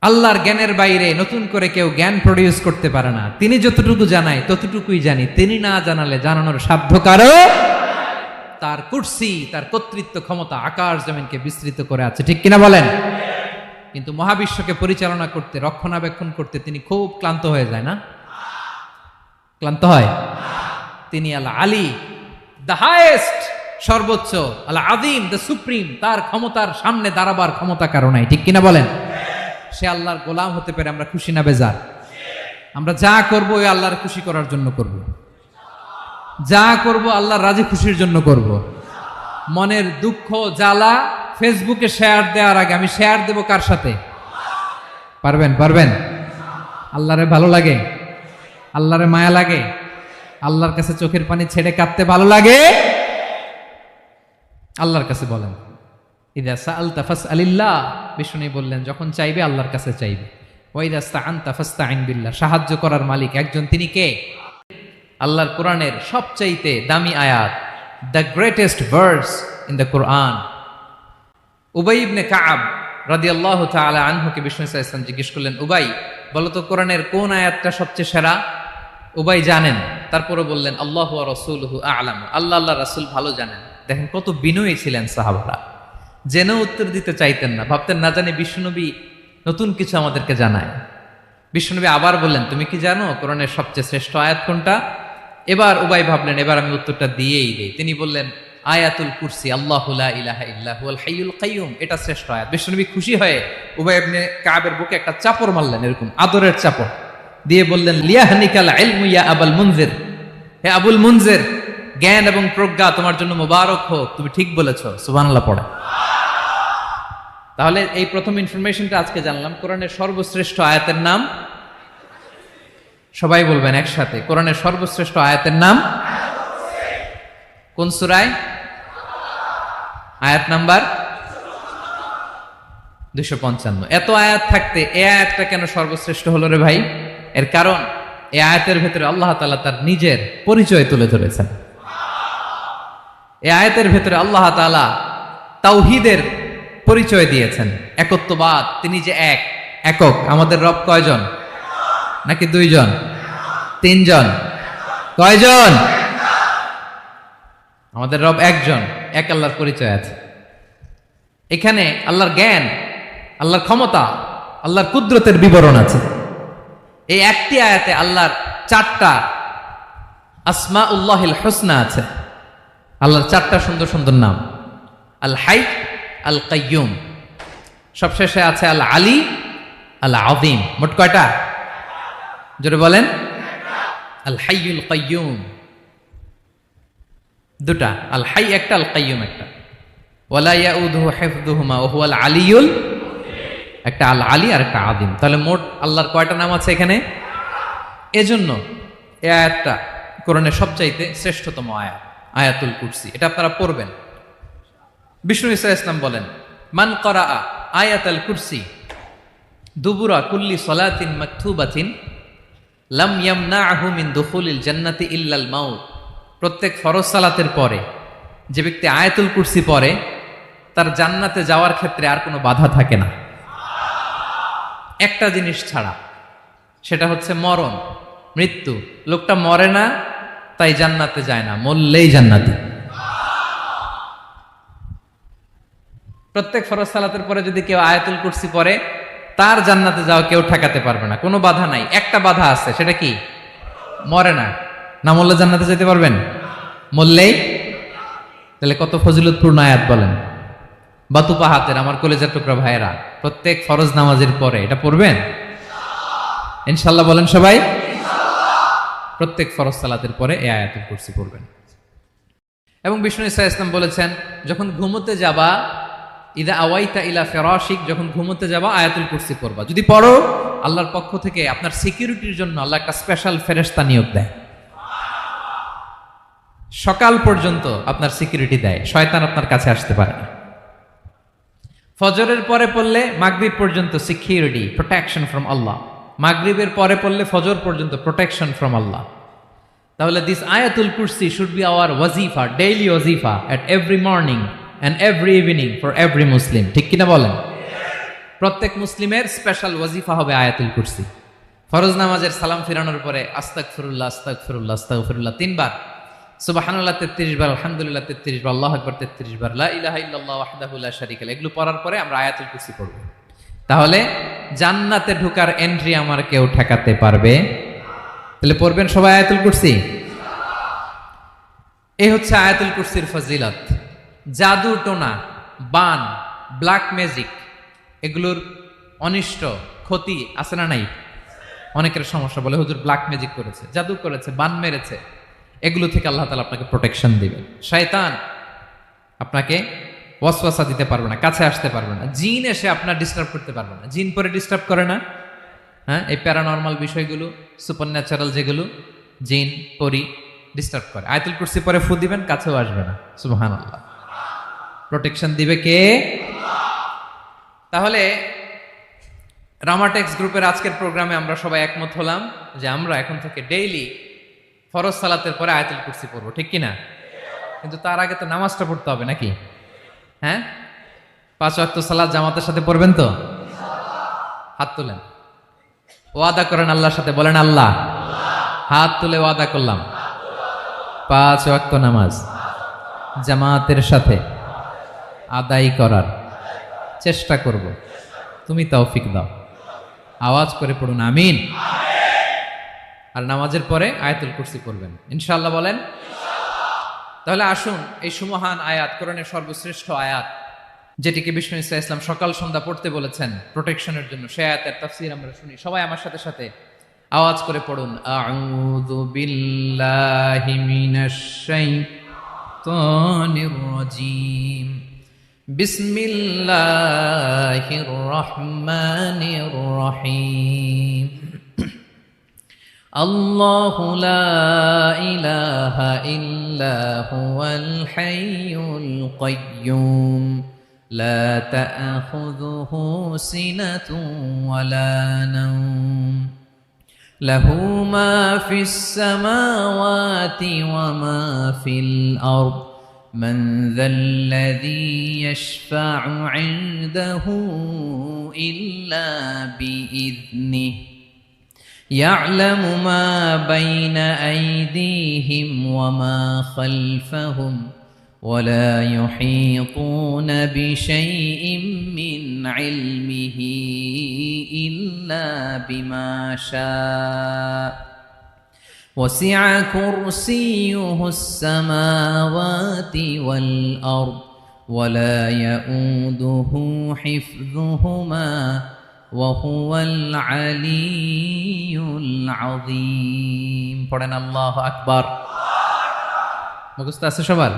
Speaker 2: আল্লাহর জ্ঞানের বাইরে নতুন করে কেউ জ্ঞান প্রডিউস করতে পারে না। তিনি যতটুকু জানায় ততটুকুই জানি, তিনি না জানালে জানানোর সাধ্য কারো। তার কুরসি, তার কর্তৃত্ব ক্ষমতা আকাশ জমিনকে বিস্তৃত করে আছে, ঠিক কিনা বলেন? কিন্তু মহাবিশ্বকে পরিচালনা করতে, রক্ষণাবেক্ষণ করতে তিনি খুব ক্লান্ত হয়ে যায় না? ক্লান্ত হয়? তিনি আল আলী, দ্য হাইয়েস্ট, সর্বোচ্চ, আল আযীম, দ্য সুপ্রিম, তার ক্ষমতার সামনে দাঁড়াবার ক্ষমতা কারো নাই, ঠিক কিনা বলেন? সে আল্লাহর গোলাম হতে পেরে আমরা খুশি না বেজার? আমরা যা করব ওই আল্লাহর খুশি করার জন্য করব, যা করব আল্লাহর রাজি খুশির জন্য করব। মনের দুঃখ জ্বালা ফেসবুকে শেয়ার দেওয়ার আগে আমি শেয়ার দেব কার সাথে? পারবেন? পারবেন? আল্লাহরে ভালো লাগে? আল্লাহরে মায়া লাগে? আল্লাহর কাছে চোখের পানি ছেড়ে কাঁদতে ভালো লাগে? আল্লাহর কাছে বলেন, ইদা সাআলতা ফাসআলিল্লাহ, বিষ্ণু বললেন যখন চাইবে আল্লাহর কাছে চাইবে। ওয়া ইদা ইসতাআনতা ফাসতাইন বিল্লাহ, সাহায্য করার মালিক একজন, তিনি কে? আল্লাহর কোরআনের সবচাইতে দামি আয়াত, the greatest verse in the Quran. Ubayy ibn Ka'b রাদিয়াল্লাহু তাআলা আনহুকে বিষ্ণু সাল্লাল্লাহু আলাইহি ওয়াসাল্লাম জিজ্ঞেস করলেন, উবাই বলো তো কোরআনের কোন আয়াতটা সবচেয়ে সেরা? উবাই জানেন, তারপরে বললেন আল্লাহু ওয়া রাসূলুহু আ'লাম, আল্লাহ আল্লাহ রাসূল ভালো জানেন। দেখেন কত বিনয়ী ছিলেন সাহাবারা, জেনেও উত্তর দিতে চাইতেন না, ভাবতেন না জানি বিষ্ণুনবী নতুন কিছু আমাদেরকে জানায়। বিষ্ণুনবী আবার বললেন, তুমি কি জানো কোরআনের সবচেয়ে শ্রেষ্ঠ আয়াত কোনটা? এবার উবাই ভাবলেন এবার আমি উত্তরটা দিয়েই দেই। তিনি বললেন আয়াতুল কুরসি, আল্লাহু লা ইলাহা ইল্লা হুয়াল হাইয়ুল কাইয়ুম, এটা শ্রেষ্ঠ আয়াত। বিষ্ণুনবী খুশি হয়ে উবাই ইবনে কাবের বুকে একটা চাপড় মারলেন, এরকম আদরের চাপড় দিয়ে বললেন, লিয়াহনিকাল ইলমু ইয়া আবুল মুনজির, হে আবুল মুনজির, জ্ঞান এবং প্রজ্ঞা তোমার জন্য মোবারক হোক, তুমি ঠিক বলেছো। সুবহানাল্লাহ পড়ে। তাহলে এই প্রথম ইনফরমেশনটা আজকে জানলাম, কোরআনের সর্বশ্রেষ্ঠ আয়াতের নাম, সবাই বলবেন একসাথে, কোরআনের সর্বশ্রেষ্ঠ আয়াতের নাম কোন সূরায়? আয়াত নাম্বার 255। এত আয়াত থাকতে এই আয়াতটা কেন সর্বশ্রেষ্ঠ হলো রে ভাই? এর কারণ এই আয়াতের ভেতরে আল্লাহ তাআলা তার নিজের পরিচয় তুলে ধরেছেন। এই আয়াতের ভেতরে আল্লাহ তাআলা তাওহীদের পরিচয় দিয়েছেন, একত্ববাদ, তিনি যে এক, একক। আমাদের রব কয়জন? নাকি 2 জন? 3 জন? কয়জন? আমাদের রব একজন, এক আল্লাহর পরিচয় আছে। এখানে আল্লাহর জ্ঞান, আল্লাহর ক্ষমতা, আল্লাহর কুদরতের বিবরণ আছে। এই একটি আয়াতে আল্লাহর 4টা আসমাউল্লাহিল হুসনা আছে, আল্লাহর 4টা সুন্দর সুন্দর নাম, আল হাই, আল কাইয়ুম, সবশেষে আছে আল আলী, আল আযীম। মোট কয়টা? জোরে বলেন। আল হাইয়ুল কাইয়ুম 2টা, আল হাই একটা, আল কাইয়ুম একটা। ওয়ালা ইয়াউদুহু হিফযুহুমা ওয়া হুয়াল আলিয়ুল, একটা আল আলী আর একটা আযীম। তাহলে মোট আল্লাহর কয়টা নাম আছে এখানে? এজন্য এই আয়াতটা কোরআনের সবচাইতে শ্রেষ্ঠতম আয়াত, আয়াতুল কুরসি। এটা আপনারা পড়বেন। বিষ্ণু ঈসা ইসলাম বলেন, মান করাআ আয়াতুল কুরসি দুবুরা কুল্লি সালাতিন মাকতুবাতিন লাম ইয়ামনাহু মিন দুখুলিল জান্নাতি ইল্লাল মাউত। প্রত্যেক ফরজ সালাতের পরে যে ব্যক্তি আয়াতুল কুরসি পড়ে, তার জান্নাতে যাওয়ার ক্ষেত্রে আর কোনো বাধা থাকে না, একটা জিনিস ছাড়া, সেটা হচ্ছে মরণ, মৃত্যু। লোকটা মরে না তাই জান্নাতে যায় না, মরলেই জান্নাতি। প্রত্যেক ফরজ সালাতের পরে যদি কেউ আয়াতুল কুরসি পড়ে, তার জান্নাতে যাওয়া কেউ ঠেকাতে পারবে না, কোনো বাধা নাই। একটা বাধা আছে, সেটা কি? মরে না। না মরলে জান্নাতে যেতে পারবেন? মরলেই। তাহলে কত ফজিলতপূর্ণ আয়াত বলেন। বাতুপা হাতের আমার কলেজের টুকরা ভাইয়েরা, প্রত্যেক ফরজ নামাজের পরে এটা পড়বেন ইনশাআল্লাহ। বলেন সবাই, প্রত্যেক ফরজ সালাতের পরে এই আয়াতুল কুরসি পড়বেন। এবং বিষ্ণু ইসা ইসলাম বলেছেন, যখন ঘুমোতে যাবা, ইদা আওয়াইতা ইলা ফিরাশিক, যখন ঘুমোতে যাবা আয়াতুল কুরসি পড়বা। যদি পড়ো, আল্লাহর পক্ষ থেকে আপনার সিকিউরিটির জন্য আল্লাহ একটা স্পেশাল ফেরেশতা নিয়োগ দেয়। সকাল পর্যন্ত আপনার সিকিউরিটি দেয়, শয়তান আপনার কাছে আসতে পারে না। ফজরের পরে পড়লে মাগরিব পর্যন্ত সিকিউরিটি, প্রোটেকশন ফ্রম আল্লাহ। মাগরিবের পরে পড়লে ফজর পর্যন্ত প্রোটেকশন ফ্রম আল্লাহ। তাহলে দিস আয়াতুল কুরসি শুড বি আওয়ার ওয়াজিফা, ডেইলি ওয়াজিফা at every morning and every evening for every Muslim. ঠিক কিনা বলেন? প্রত্যেক মুসলিমের স্পেশাল ওয়াজিফা হবে আয়াতুল কুরসি। ফরজ নামাজের সালাম ফিরানোর পরে আস্তাগফিরুল্লাহ আস্তাগফিরুল্লাহ আস্তাগফিরুল্লাহ 3 বার, সুবহানাল্লাহ 33 বার, আলহামদুলিল্লাহ 33 বার, আল্লাহু আকবার 33 বার, লা ইলাহা ইল্লাল্লাহু ওয়াহদাহু লা শারীকা লাহু, এগুলো পড়ার পরে আমরা আয়াতুল কুরসি পড়ব। তাহলে জান্নাতে ঢোকার এন্ট্রি আমার কেউ ঠেকাতে পারবে? তাহলে পড়বেন সবাই আয়াতুল কুরসি। এই হচ্ছে আয়াতুল কুরসির ফজিলত। জাদু টোনা, বান, ব্ল্যাক ম্যাজিক, এগুলোর অনিষ্ট ক্ষতি আছে না নাই? অনেকের সমস্যা, বলে হুজুর ব্ল্যাক ম্যাজিক করেছে, জাদু করেছে, বান মেরেছে, এগুলো থেকে আল্লাহ তাআলা আপনাকে প্রোটেকশন দিবেন। শয়তান আপনাকে ওয়াসওয়াসা দিতে পারবে না, কাছে আসতে পারবে না। জিন এসে আপনার ডিস্টার্ব করতে পারবে না। জিন পরে ডিস্টার্ব করে না? হ্যাঁ, এই প্যারানর্মাল বিষয়গুলো, সুপার ন্যাচারাল যেগুলো, জিন পরি ডিস্টার্ব করে। আয়াতুল কুরসি পরে ফু দিবেন, কাছেও আসবে না। সুবহানাল্লাহ। প্রোটেকশন দিবে কে? তাহলে রামাটেক্স গ্রুপের আজকের প্রোগ্রামে আমরা সবাই একমত হলাম যে আমরা এখন থেকে ডেইলি ফরজ সালাতের পরে আয়াতুল কুরসি পড়বো, ঠিক কিনা? কিন্তু তার আগে তো নামাজটা পড়তে হবে নাকি? হ্যাঁ, 5 ওয়াক্ত সালাত জামাতের সাথে পড়বেন তো? হাত তুলেন, ওয়াদা করেন আল্লাহর সাথে, বলেন আল্লাহ, হাত তুলে ওয়াদা করলাম 5 ওয়াক্ত নামাজ জামাতের সাথে আদায় করার চেষ্টা করব, তুমি তৌফিক দাও। আওয়াজ করে পড়ুন আমিন। আর নামাজের পরে আয়াতুল কুরসি পড়বেন ইনশাআল্লাহ, বলেন। তাহলে আসুন এই সুমহান আয়াত, কোরআনের সর্বশ্রেষ্ঠ আয়াত, যেটিকে বিষ্ণু ইসা ইসলাম সকাল সন্ধ্যা পড়তে বলেছেন প্রোটেকশনের জন্য, সে আয়াতের তাফসীর আমরা শুনি। সবাই আমার সাথে সাথে আওয়াজ করে পড়ুন, আউযু বিল্লাহি মিনাশ শাইতানির রাজীম, বিসমিল্লাহির রহমানির রহিম। আল্লাহু লা ইলাহা ইল্লা হুয়াল হাইয়ুল কাইয়্যুম, লা তা'খুযুহু সিনাতুন ওয়ালা নাওম, লাহু মা ফিস সামাওয়াতি ওয়া মা ফিল আরদ, মান যাল্লাযী ইয়াশফা'ু 'ইনদাহু ইল্লা বিইذনিহি, يعلم ما بين أيديهم وما خلفهم ولا يحيطون بشيء من علمه إلا بما شاء وسع كرسيه السماوات والأرض ولا يؤوده حفظهما وهو العلي العظيم। পড়েন আল্লাহু আকবার। মুখস্থ আছে সবার?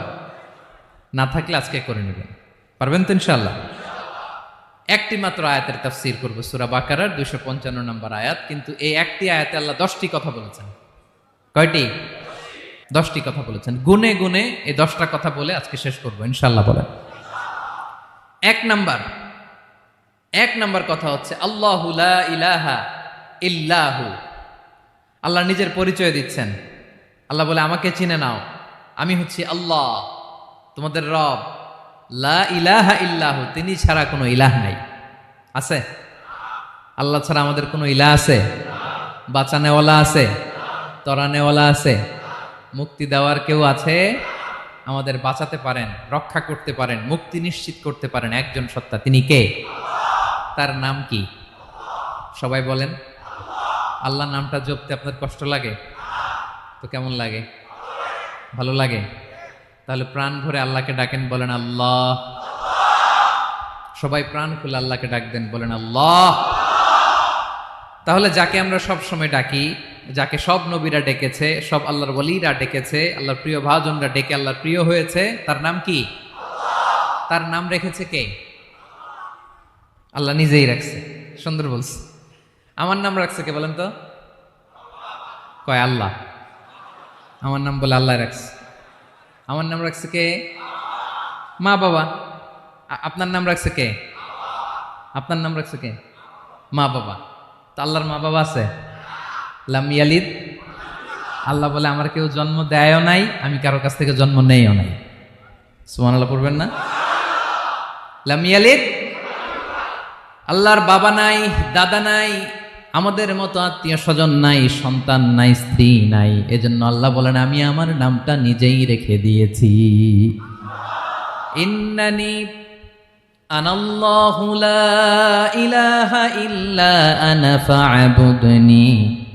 Speaker 2: না থাকলে আজকে করে নেবেন, পারবেন তো ইনশাআল্লাহ। একটি মাত্র আয়াতের তাফসীর করব, সূরা বাকারার 255 নম্বর আয়াত। কিন্তু এই একটি আয়াতে আল্লাহ 10টি কথা বলেছেন। কয়টি? 10টি কথা বলেছেন। গুনে গুনে এই 10টা কথা বলে আজকে শেষ করব ইনশাআল্লাহ। বলেন। এক নাম্বার কথা হচ্ছে আল্লাহু লা ইলাহা ইল্লাহু। আল্লাহ নিজের পরিচয় দিচ্ছেন। আল্লাহ বলে, আমাকে চিনে নাও, আমি হচ্ছি আল্লাহ তোমাদের রব। লা ইলাহা ইল্লাহু, তিনি ছাড়া কোনো ইলাহ নাই। আছে? আল্লাহ ছাড়া আমাদের কোনো ইলাহ আছে? বাঁচানেওয়ালা আছে? তরানেওয়ালা আছে? মুক্তি দেওয়ার কেউ আছে? আমাদের বাঁচাতে পারেন, রক্ষা করতে পারেন, মুক্তি নিশ্চিত করতে পারেন একজন সত্তা, তিনি কে? তার নাম কি? সবাই বলেন। আল্লাহ নামটা জপতে আপনার কষ্ট লাগে তো কেমন লাগে? ভালো লাগে? তাহলে প্রাণ ভরে আল্লাহকে ডাকেন, বলেন আল্লাহ। সবাই প্রাণ খুলে আল্লাহকে ডাক দেন, বলেন আল্লাহ। তাহলে যাকে আমরা সব সময় ডাকি, যাকে সব নবীরা ডেকেছে, সব আল্লাহর ওয়ালিরা ডেকেছে, আল্লাহর প্রিয় ভাজনরা ডেকে আল্লাহর প্রিয় হয়েছে, তার নাম কি? তার নাম রেখেছে কে? আল্লাহ নিজেই রাখছে। সুন্দর বলছে। আমার নাম রাখছে কে বলেন তো? কয় আল্লাহ। আমার নাম বলে আল্লাহ রাখছে। আমার নাম রাখছে কে? মা বাবা। আপনার নাম রাখছে কে? আপনার নাম রাখছে কে? মা বাবা। তো আল্লাহর মা বাবা আছে? লাম ইয়ালিদ। আল্লাহ বলে আমার কেউ জন্ম দেয়ও নাই, আমি কারো কাছ থেকে জন্ম নেইও নাই। সুবহানাল্লাহ পড়বেন না? লাম ইয়ালিদ। আল্লাহর বাবা নাই, দাদা নাই, আমাদের মতো আত্মীয় স্বজন নাই, সন্তান নাই, স্ত্রী নাই। এজন্য আল্লাহ বলেন আমি আমার নামটা নিজেই রেখে দিয়েছি। ইন্নানি আনাল্লাহু লা ইলাহা ইল্লা আনা ফা'বুদনি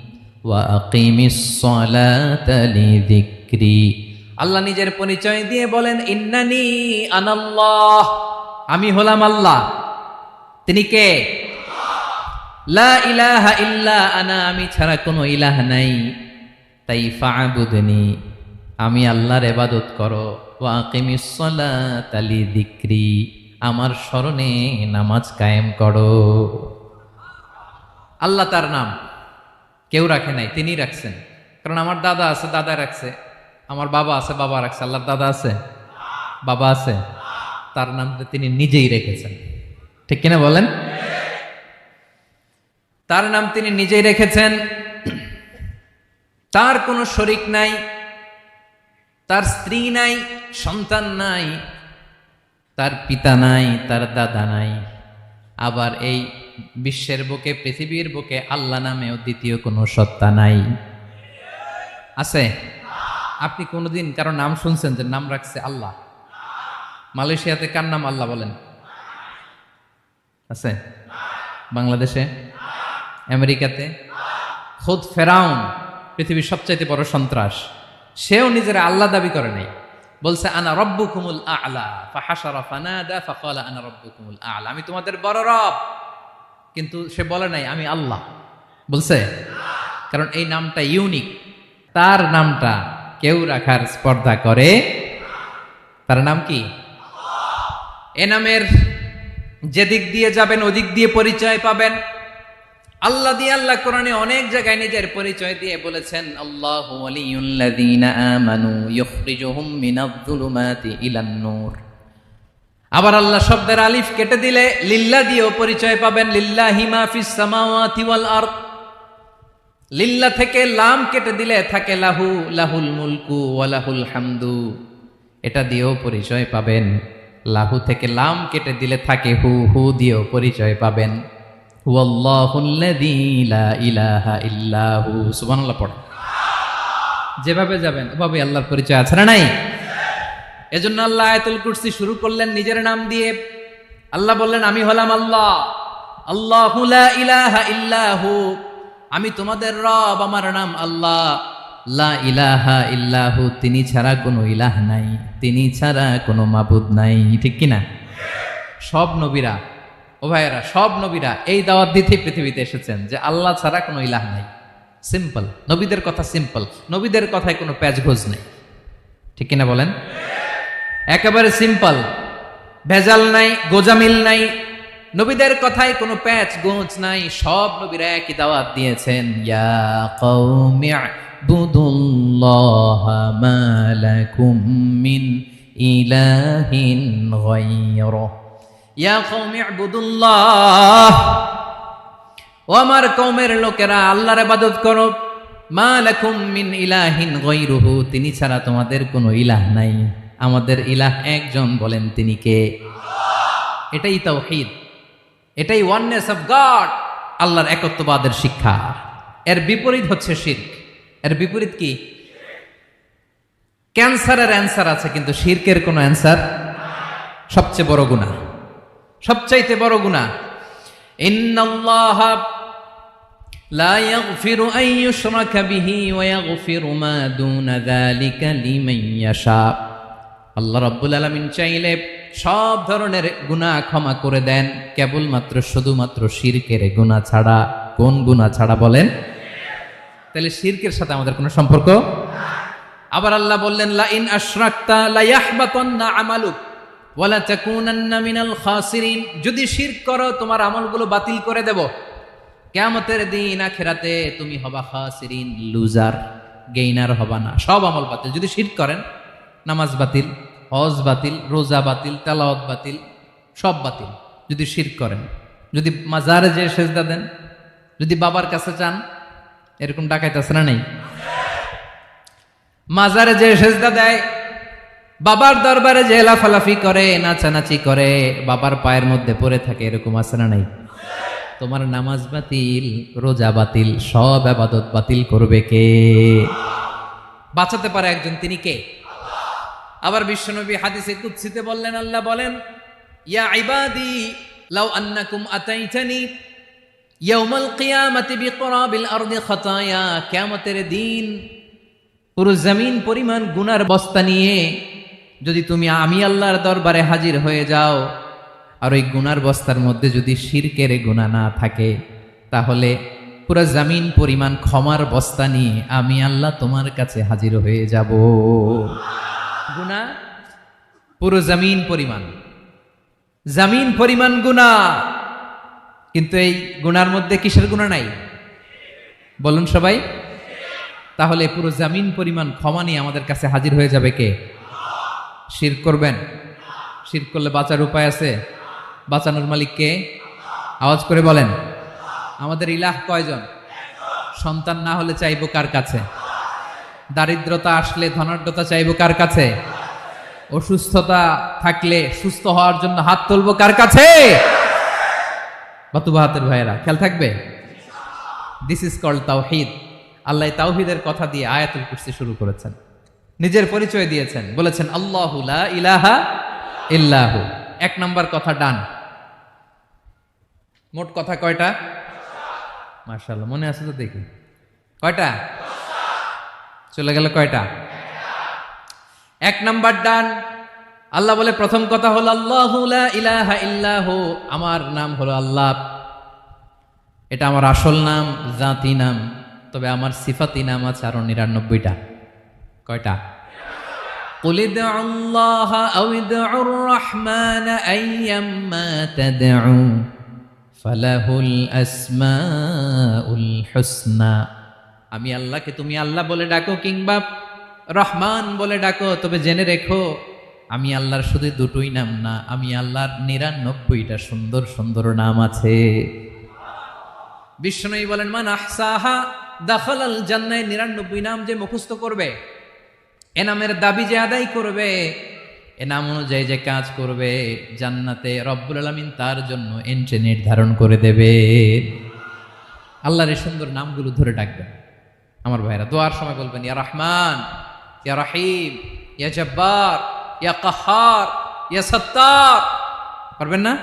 Speaker 2: ওয়া আকিমিস সালাতা লিযিকরি। আল্লাহ নিজের পরিচয় দিয়ে বলেন ইন্নানি আনাল্লাহ, আমি হলাম আল্লাহ। তিনি কে? লা ইলাহা ইল্লা আনা, আমি ছাড়া কোনো ইলাহ নাই। তাই ফা'বুদনি, আমি আল্লাহর ইবাদত করো। ওয়া আকিমিস সালাতা লিযিকরি, আমার স্মরণে নামাজ কায়েম করো। আল্লাহ তার নাম কেউ রাখে নাই, তিনি রাখছেন। কারণ আমার দাদা আছে, দাদা রাখছে। আমার বাবা আছে, বাবা রাখছে। আল্লাহর দাদা আছে, বাবা আছে, তার নাম তিনি নিজেই রেখেছেন। ঠিক কিনা বলেন? তার নাম তিনি নিজেই রেখেছেন। তার কোনো শরীক নাই, তার স্ত্রী নাই, সন্তান নাই, তার পিতা নাই, তার দাদা নাই। আবার এই বিশ্বের বুকে, পৃথিবীর বুকে আল্লাহ নামেও দ্বিতীয় কোনো সত্তা নাই। আছে? আপনি কোনোদিন কারো নাম শুনছেন যে নাম রাখছে আল্লাহ? মালয়েশিয়াতে কার নাম আল্লাহ বলেন? আছে? বাংলাদেশে? আমেরিকাতে? খুদ ফেরাউন, পৃথিবীর সবচাইতে বড় সন্ত্রাস, সেও নিজের আল্লাহ দাবি করে নাই। বলছে আনা রব্বুকুমুল আ'লা, ফাহাশারা ফানাদা ফাকালা আনা রব্বুকুমুল আ'লা, আমি তোমাদের বড় রব। কিন্তু সে বলে নাই আমি আল্লাহ। বলছে? কারণ এই নামটা ইউনিক। তার নামটা কেউ রাখার স্পর্ধা করে। তার নাম কি? এ নামের যেদিক দিয়ে যাবেন ওদিক দিয়ে পরিচয় পাবেন। আল্লাহ দিয়ে আল্লাহ কোরআনে অনেক জায়গায় নিজের পরিচয় দিয়ে বলেছেন আল্লাহু ওয়ালিয়ুল্লাযীনা আমানু ইখরিজুহুম মিনায-যুলুমাতি ইলান-নূর। আবার আল্লাহ শব্দের আলিফ কেটে দিলে লিল্লাহ দিয়েও পরিচয় পাবেন। লিল্লাহি মা ফিস সামাওয়াতি ওয়াল আরদ। লিল্লাহ থেকে লাম কেটে দিলে থাকে লাহু, লাহুল মুলকু ওয়া লাহুল হামদু, এটা দিয়েও পরিচয় পাবেন। লাহু থেকে লাম কেটে দিলে থাকে হু, হু দিয়েও পরিচয় পাবেন। হুয়াল্লাহুল্লাযী লা ইলাহা ইল্লা হু। সুবহানাল্লাহ পড়ে। যেভাবে যাবেন ওভাবে আল্লাহর পরিচয় আছে না নাই? এজন্য আল্লাহ আয়াতুল কুরসি শুরু করলেন নিজের নাম দিয়ে। আল্লাহ বললেন আমি হলাম আল্লাহ। আল্লাহু লা ইলাহা ইল্লা হু, আমি তোমাদের রব, আমার নাম আল্লাহ। লা ইলাহা ইল্লা হু, তিনি ছাড়া কোনো ইলাহ নাই, তিনি ছাড়া কোনো মাবুদ নাই। ঠিক কিনা? সব নবীরা, ও ভাইয়েরা, সব নবীরা এই দাওয়াত দিতে পৃথিবীতে এসেছেন যে আল্লাহ ছাড়া কোনো ইলাহ নাই। সিম্পল। নবীদের কথা সিম্পল, নবীদের কথায় কোনো প্যাচগোজ নেই। ঠিক কিনা বলেন? একেবারে সিম্পল, ভেজাল নাই, গোজামিল নাই। নবীদের কথায় কোনো প্যাচ গোজ নাই। সব নবীরা একই দাওয়াত দিয়েছেন, ইয়া কওমি ইবুদুল্লাহা মা লাকুম মিন ইলাহিন গায়রুহু। ইয়া কওমি ইবুদুল্লাহ, ও আমার কওমের লোকেরা আল্লাহর ইবাদত করো। মা লাকুম মিন ইলাহিন গায়রুহু, তিনি ছাড়া তোমাদের কোনো ইলাহ নাই। আমাদের ইলাহ একজন, বলেন তিনি কে? এটাই তাওহীদ, এটাই ওয়াননেস অফ গড, আল্লাহর একত্ববাদের শিক্ষা। এর বিপরীত হচ্ছে শিরক। এর বিপরীত কি? ক্যান্সারের অ্যান্সার আছে কিন্তু শিরকের কোনো অ্যান্সার। সবচেয়ে বড় গুনাহ, সবচাইতে বড় গুনাহ। ইন্নাল্লাহা লা ইয়াগফিরু আন ইউশরাকা বিহি ওয়া ইয়াগফিরু মা দুনা যালিকা লিমান ইয়াশা। আল্লাহ রাব্বুল আলামিন চাইলে সব ধরনের গুনাহ ক্ষমা করে দেন, কেবলমাত্র শুধুমাত্র শিরকের গুনাহ ছাড়া। কোন গুনাহ ছাড়া বলেন? তাহলে শিরকের সাথে আমাদের কোনো সম্পর্ক। আবার আল্লাহ বললেন লা ইন আশরাকতা লা ইয়াহবাতান্না আমালুক ওয়া লা তাকুনান্না মিনাল খাসিরিন, যদি শিরক করো তোমার আমলগুলো বাতিল করে দেব, কিয়ামতের দিন আখিরাতে তুমি হবা খাসিরিন, লুজার, গেইনার হবা না, সব আমল বাতিল। যদি শিরক করেন নামাজ বাতিল, হজ বাতিল, রোজা বাতিল, তেলাওয়াত বাতিল, সব বাতিল যদি শিরক করেন। যদি মাজারে যে সেজদা দেন, যদি বাবার কাছে চান, এরকম ডাকাইতে আছে না নেই? মাজারে যে সেজদা দেয়, বাবার দরবারে যে লাফালাফি করে, নাচানাচি করে, বাবার পায়ের মধ্যে পড়ে থাকে, এরকম আছে না নাই? তোমার নামাজ বাতিল, রোজা বাতিল, সব ইবাদত বাতিল করবে কে? বাঁচাতে পারে একজন, তিনি কে? আবার বিশ্বনবী হাদিসে কুদসিতে বললেন, আল্লাহ বলেন ইয়া ইবাদি লাউ আন্নাকুম আতাইতানি ইয়াউমাল কিয়ামাতি বিকরাবিল আরদি খাতায়া, কিয়ামতের দিন পুরো জমিন পরিমাণ গুনার বস্তা নিয়ে যদি তুমি আমি আল্লাহর দরবারে হাজির হয়ে যাও, আর ওই গুনার বস্তার মধ্যে যদি শিরকের গুনাহ না থাকে, তাহলে পুরো জমিন পরিমাণ ক্ষমার বস্তা নিয়ে আমি আল্লাহ তোমার কাছে হাজির হয়ে যাব। গুনাহ পুরো জমিন পরিমাণ গুনাহ, কিন্তু এই গুনার মধ্যে কিসের গুনাহ নাই? বলুন সবাই। তাহলে পুরো জমিন পরিমাণ ক্ষমা নিয়ে আমাদের কাছে হাজির হয়ে যাবে কে? শিরক করবেন? শিরক করলে বাঁচার উপায় আছে? বাঁচানোর মালিক কে? আওয়াজ করে বলেন। আমাদের ইলাহ কয়জন? সন্তান না হলে চাইবো কার কাছে? দারিদ্রতা আসলে ধনাঢ্যতা চাইবো কার কাছে? অসুস্থতা থাকলে সুস্থ হওয়ার জন্য হাত তুলবো কার কাছে? বাতুবা হাতের ভাইয়েরা, খেয়াল থাকবে। দিস ইজ কল্ড তাওহীদ। আল্লাহ তাওহীদের কথা দিয়ে আয়াতুল কুরসি শুরু করেছেন, নিজের পরিচয় দিয়েছেন, বলেছেন আল্লাহু লা ইলাহা ইল্লাহু। এক নম্বর কথা ডান। মোট কথা কয়টা? মাশাআল্লাহ, মনে আছে তো দেখি। কয়টা? চলে গেল কয়টা? এক নাম্বার ডান। আল্লাহ বলে প্রথম কথা হলো আল্লাহু লা ইলাহা ইল্লাহু, আমার নাম হলো আল্লাহ। এটা আমার আসল নাম, জাতি নাম। তবে আমার সিফাতি নাম আছে আরো ৯৯টা। কয়টা? কুল ইদউল্লাহ আও ইদউর রহমান আইয়াম্মা তাদউ ফালাহুল আসমাউল হুসনা। আমি আল্লাহকে তুমি আল্লাহ বলে ডাকো কিংবা রহমান বলে ডাকো, তবে জেনে রেখো আমি আল্লাহর শুধু দুটোই নাম না, আমি আল্লাহর ৯৯টা সুন্দর সুন্দর নাম আছে। বিষ্ণুই বলেন মান আহসাহা দাখালাল জান্নাহ। ৯৯ নাম যে মুখস্থ করবে, এ নামের দাবি যে আদায় করবে, এ নাম অনুযায়ী যে কাজ করবে, জান্নাতে রব্বুল আলামিন তার জন্য এন্ট্রি নির্ধারণ করে দেবে। আল্লাহর এই সুন্দর নামগুলো ধরে ডাকবেন। আমার ভাইরা দোয়ার সময় বলবেন ইয়া রহমান, ইয়া রহিম, ইয়া জব্বার, ইয়া কাহার, ইয়া সত্তার। পারবেন না?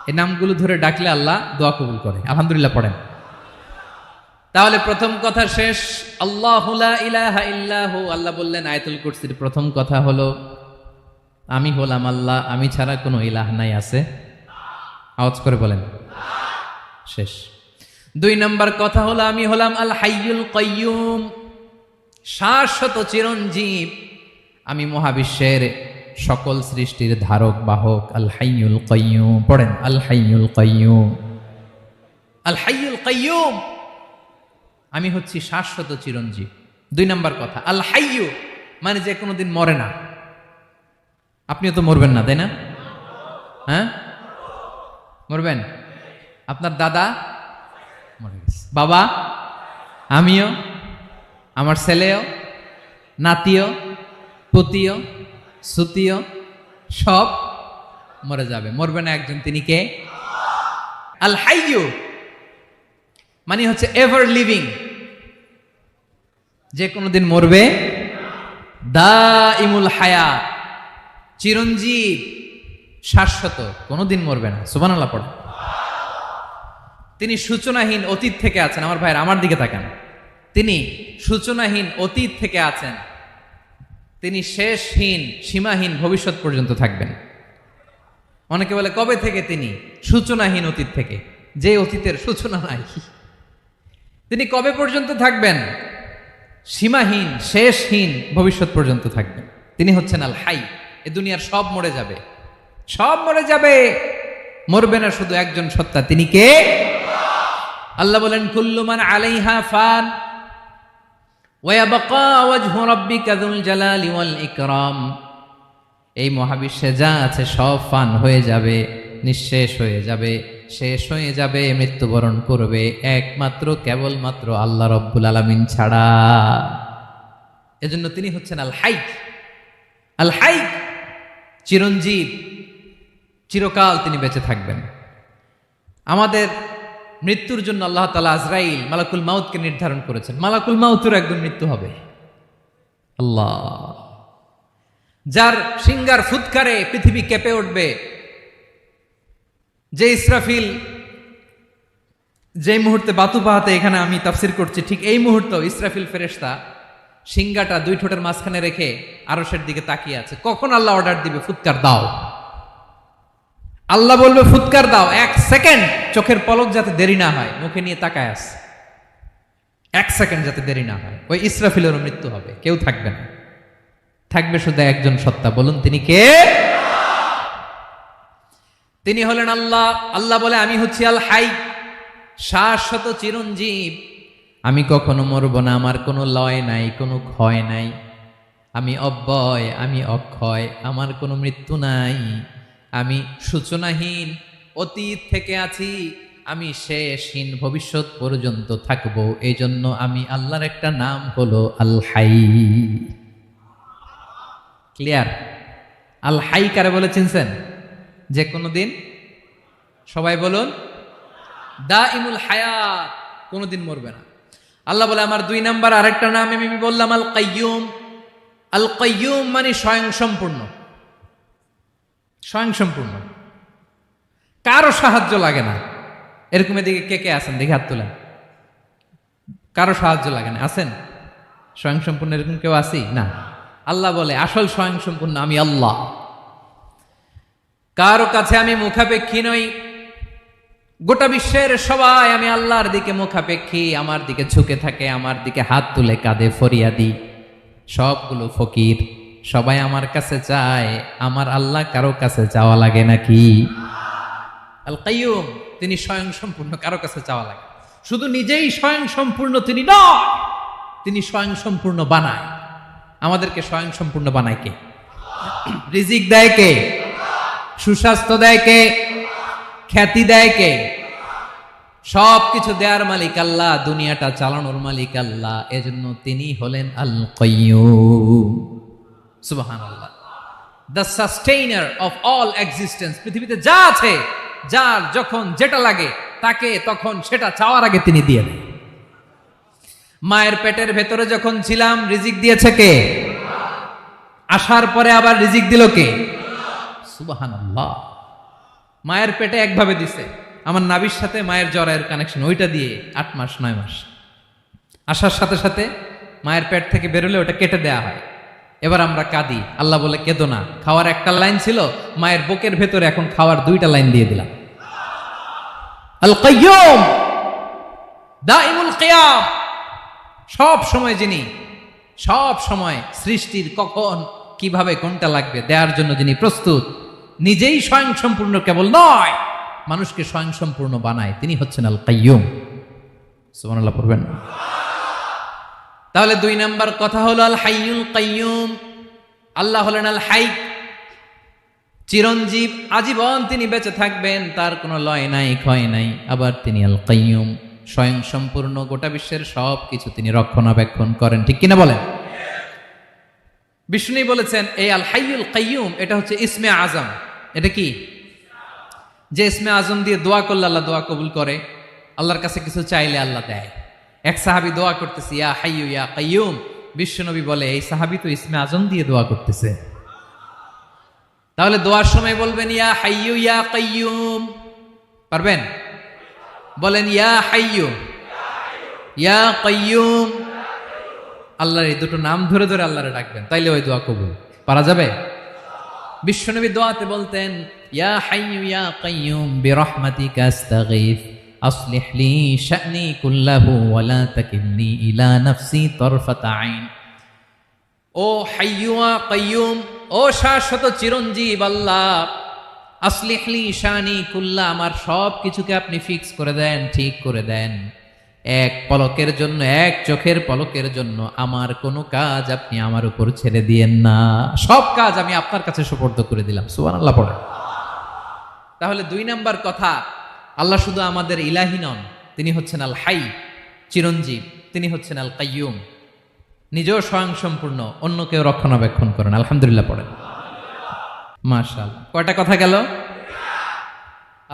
Speaker 2: এই নামগুলো ধরে ডাকলে আল্লাহ দোয়া কবুল করে। আলহামদুলিল্লাহ পড়েন। তাহলে প্রথম কথা শেষ। আল্লাহু লা ইলাহা ইল্লাহু। আল্লাহ বললেন আয়াতুল কুরসির প্রথম কথা হলো আমি হলাম আল্লাহ, আমি ছাড়া কোনো ইলাহ নাই। আছে? আওয়াজ করে বলেন। শেষ। ২ নম্বর কথা হলো আমি হলাম আল হাইয়ুল কাইয়ুম, শাশ্বত চিরঞ্জীব। আমি মহাবিশ্বের সকল সৃষ্টির ধারক বাহক। আল হাইয়ুল কাইয়ুম। পড়েন আল হাইয়ুল কাইয়ুম। আল হাইয়ুল কাইয়ুম, আমি হচ্ছি শাশ্বত চিরঞ্জীব। ২ নম্বর কথা আল হাইয়ু, মানে যে কোনোদিন মরে না। আপনিও তো মরবেন না, তাই না? হ্যাঁ, মরবেন। আপনার দাদা মরে গেছে, বাবা, আমিও, আমার ছেলেও, নাতিও, পুতিও, সুতিও, সব মরে যাবে। মরবে না একজন, তিনি কে? আল হাইয়ু মানে হচ্ছে এভার লিভিং, যে কোনোদিন মরবে। দাইমুল হায়াত, চিরঞ্জীব, শাশ্বত, কোনোদিন মরবে না। সুবহানাল্লাহ পড়ে। তিনি সূচনাহীন অতীত থেকে আছেন। আমার ভাইয়ের আমার দিকে তাকান। তিনি সূচনাহীন অতীত থেকে আছেন, তিনি শেষহীন সীমাহীন ভবিষ্যৎ পর্যন্ত থাকবেন। অনেকে বলে কবে থেকে? তিনি সূচনাহীন অতীত থেকে, যে অতীতের সূচনা নাই। তিনি কবে পর্যন্ত থাকবেন? সীমাহীন, শেষহীন ভবিষ্যৎ পর্যন্ত থাকবেন। তিনি হচ্ছেন আল হাই। এ দুনিয়ার সব মরে যাবে, সব মরে যাবে, মরবে না শুধু একজন সত্তা। তিনি কে? আল্লাহ বলেন, কুল্লু মান আলাইহা ফান ওয়া ইয়াবকা ওয়াজহু রাব্বিকা যুল জালালি ওয়াল ইকরাম। এই মহাবিশ্বে যা আছে সব ফান হয়ে যাবে, নিঃশেষ হয়ে যাবে, শেষ হয়ে যাবে, মৃত্যুবরণ করবে, একমাত্র কেবলমাত্র আল্লাহ রব্বুল আলামিন ছাড়া। এজন্য তিনি হচ্ছেন আল হাই। আল হাই, চিরঞ্জীব, চিরকাল তিনি বেঁচে থাকবেন। আমাদের মৃত্যুর জন্য আল্লাহ তাআলা আজরাইল মালাকুল মাউতকে নির্ধারণ করেছেন। মালাকুল মাউতের একদম মৃত্যু হবে। আল্লাহ, যার সিঙ্গার ফুৎকারে পৃথিবী কেঁপে উঠবে, যে ইসরাফিল যে মুহূর্তে বাতু পাহাতে এখানে আমি তাফসির করছি, ঠিক এই মুহূর্তে ইসরাফিল ফেরেশতা সিঙ্গাটা দুই ঠোঁটের মাঝখানে রেখে আরশের দিকে তাকিয়ে আছে। কখন আল্লাহ অর্ডার দিবে ফুৎকার দাও, আল্লাহ বলবে ফুৎকার দাও, 1 সেকেন্ড চোখের পলক যাতে দেরি না হয়, মুখে নিয়ে তাকায় আছে, 1 সেকেন্ড যাতে দেরি না হয়। ওই ইসরাফিলেরও মৃত্যু হবে, কেউ থাকবে না, থাকবে শুধু একজন সত্তা। বলুন তিনি কে? তিনি হলেন আল্লাহ। আল্লাহ বলে, আমি হচ্ছি আল হাই, শাশ্বত চিরঞ্জীব। আমি কখনো মরব না, আমার কোনো লয় নাই, কোনো ক্ষয় নাই। আমি অব্যয়, আমি অক্ষয়, আমার কোনো মৃত্যু নাই। আমি সূচনাহীন, অতীত থেকে আছি, আমি শেষহীন, ভবিষ্যৎ পর্যন্ত থাকবো। এই জন্য আমি আল্লাহর একটা নাম হলো আল হাই। ক্লিয়ার? আল হাই কারে বলে চিনছেন? যে কোনো দিন, সবাই বলুন, দাইমুল হায়াত, কোনোদিন মরবে না। আল্লাহ বলে, আমার 2 নাম্বার আরেকটা নাম আমি বললাম আল কাইয়ুম। আল কাইয়ুম মানে স্বয়ং সম্পূর্ণ। স্বয়ং সম্পূর্ণ, কারো সাহায্য লাগে না। এরকম এদিকে কে কে আছেন দেখে হাত তোলেন। কারো সাহায্য লাগে না, আছেন? স্বয়ং সম্পূর্ণ এরকম কেউ আছি না? আল্লাহ বলে, আসল স্বয়ং সম্পূর্ণ আমি আল্লাহ। কারো কাছে আমি মুখাপেক্ষী নই। গোটা বিশ্বের সবাই আমি আল্লাহর দিকে মুখাপেক্ষী, আমার দিকে ঝুঁকে থাকে, আমার দিকে হাত তুলে কাঁধে ফরিয়াদি। সবগুলো ফকির, সবাই আমার কাছে চায়। আমার আল্লাহ কারো কাছে চাওয়া লাগে নাকি? আল কাইয়ুম, তিনি স্বয়ং সম্পূর্ণ, কারো কাছে চাওয়া লাগে। শুধু নিজেই স্বয়ং সম্পূর্ণ তিনি নয়, তিনি স্বয়ং সম্পূর্ণ বানায়। আমাদেরকে স্বয়ং সম্পূর্ণ বানায় কে? রিজিক দেয় কে? সুস্বাস্থ্য দেয় কে? খ্যাতি দেয় কে? সব কিছু দেওয়ার মালিক আল্লাহ, দুনিয়াটা চালানোর মালিক আল্লাহ। এজন্য তিনি হলেন আল কাইয়ুম। সুবহানাল্লাহ। The sustainer of all existence. পৃথিবীতে যা আছে, যার যখন যেটা লাগে তাকে তখন সেটা চাওয়ার আগে তিনি দিয়ে দেন। মায়ের পেটের ভেতরে যখন ছিলাম রিজিক দিয়েছে কে? আসার পরে আবার রিজিক দিল কে? সুবহানাল্লাহ। মায়ের পেটে একভাবে দিছে, আমার নাভির সাথে মায়ের জরায়ের কানেকশন, ওইটা দিয়ে 8 মাস 9 মাস। আসার সাথে সাথে মায়ের পেট থেকে বেরোলে ওটা কেটে দেয়া হয়। এবার আমরা কাঁদি, আল্লাহ বলে কেঁদো না, খাওয়ার একটা লাইন ছিল, মায়ের বুকের ভেতরে এখন খাওয়ার 2টা লাইন দিয়ে দিলাম। আল কাইয়ুম, দাইমুল কিয়াম, সব সময় যিনি, সব সময় সৃষ্টির কখন কিভাবে কোনটা লাগবে দেওয়ার জন্য যিনি প্রস্তুত, নিজেই স্বয়ং সম্পূর্ণ কেবল নয়, মানুষকে স্বয়ং সম্পূর্ণ বানায়, তিনি হচ্ছেন আল কাইয়ুম। সুবহানাল্লাহ পড়বেন। তাহলে 2 নাম্বার কথা হলো আল হাইয়ুল কাইয়ুম। আল্লাহ হলেন আল হাই, চিরঞ্জীব, আজীবন তিনি বেঁচে থাকবেন, তার কোনো লয় নাই, ক্ষয় নাই। আবার তিনি আল কাইয়ুম, স্বয়ং সম্পূর্ণ, গোটা বিশ্বের সব কিছু তিনি রক্ষণাবেক্ষণ করেন। ঠিক কিনা বলেন? বিষ্ণু বলেছেন এই আল হাইয়ুল কাইয়ুম এটা হচ্ছে ইসমে আজম। এটা কি? যে ইসমে আজম দিয়ে দোয়া করলে আল্লাহ দোয়া কবুল করে, আল্লাহর কাছে কিছু চাইলে আল্লাহ দেয়। এক সাহাবী দোয়া করতেছে ইয়া হাইয়ু ইয়া কাইয়ুম, বিশ্বনবী বলে এই সাহাবী তো ইসমে আজম দিয়ে দোয়া করতেছে। তাহলে দোয়ার সময় বলবেন ইয়া হাইয়ু ইয়া কাইয়ুম, পারবেন? বলেন ইয়া হাইয়ু ইয়া কাইয়ুম। আল্লাহর এই দুটো নাম ধরে ধরে আল্লাহরে ডাকবেন, তাইলে ওই দোয়া কবুল। পারা যাবে? বিশ্বনবী দোয়াতে বলতেন ইয়া হাইয়ু ইয়া কাইয়ুম বিরহমাতিকা আস্তাগীথ, আসলিহ লি শা'নি কুল্লাহু ওয়া লা তাকিলনি ইলা নাফসি তারফাতা আইন। ও হাইয়্যু ওয়া কাইয়্যুম, ও শাশ্বত চিরঞ্জীব আল্লাহ, আসলিহ লি শা'নি কুল্লা, আমার সব কিছুকে আপনি ফিক্স করে দেন, ঠিক করে দেন। এক পলকের জন্য, এক চোখের পলকের জন্য আমার কোনো কাজ আপনি আমার উপর ছেড়ে দিয়েন না। সব কাজ আমি আপনার কাছে সুপর্দ করে দিলাম। সুবহানাল্লাহ পড়ে। তাহলে 2 নাম্বার কথা, আল্লাহ শুধু আমাদের ইলাহি নন, তিনি হচ্ছেন আল হাই, চিরঞ্জীব, তিনি হচ্ছেন আল কাইয়ুম, নিজেও স্বয়ংসম্পূর্ণ, অন্যকেও রক্ষণাবেক্ষণ করেন। আলহামদুলিল্লাহ পড়েন। মাশাআল্লাহ। কয়টা কথা গেল?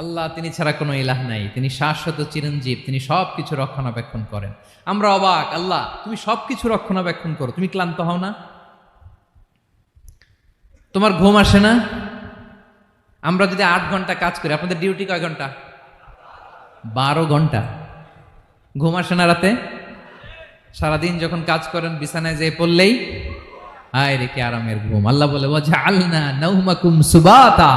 Speaker 2: আল্লাহ তিনি ছাড়া কোনো ইলাহ নাই, তিনি শাশ্বত চিরঞ্জীব, তিনি সব কিছু রক্ষণাবেক্ষণ করেন। আমরা অবাক, আল্লাহ তুমি সব কিছু রক্ষণাবেক্ষণ করো, তুমি ক্লান্ত হও না? তোমার ঘুম আসে না? আমরা যদি 8 ঘন্টা কাজ করি, আপনাদের ডিউটি কয় ঘন্টা? 12 ঘন্টা। ঘুম আসে না রাতে? সারাদিন যখন কাজ করেন বিছানায় যেয়ে পড়লেই হায় রে কি আরামের ঘুম। আল্লাহ বলে ওয়াজআলনা নাওমাকুম সুবাতা,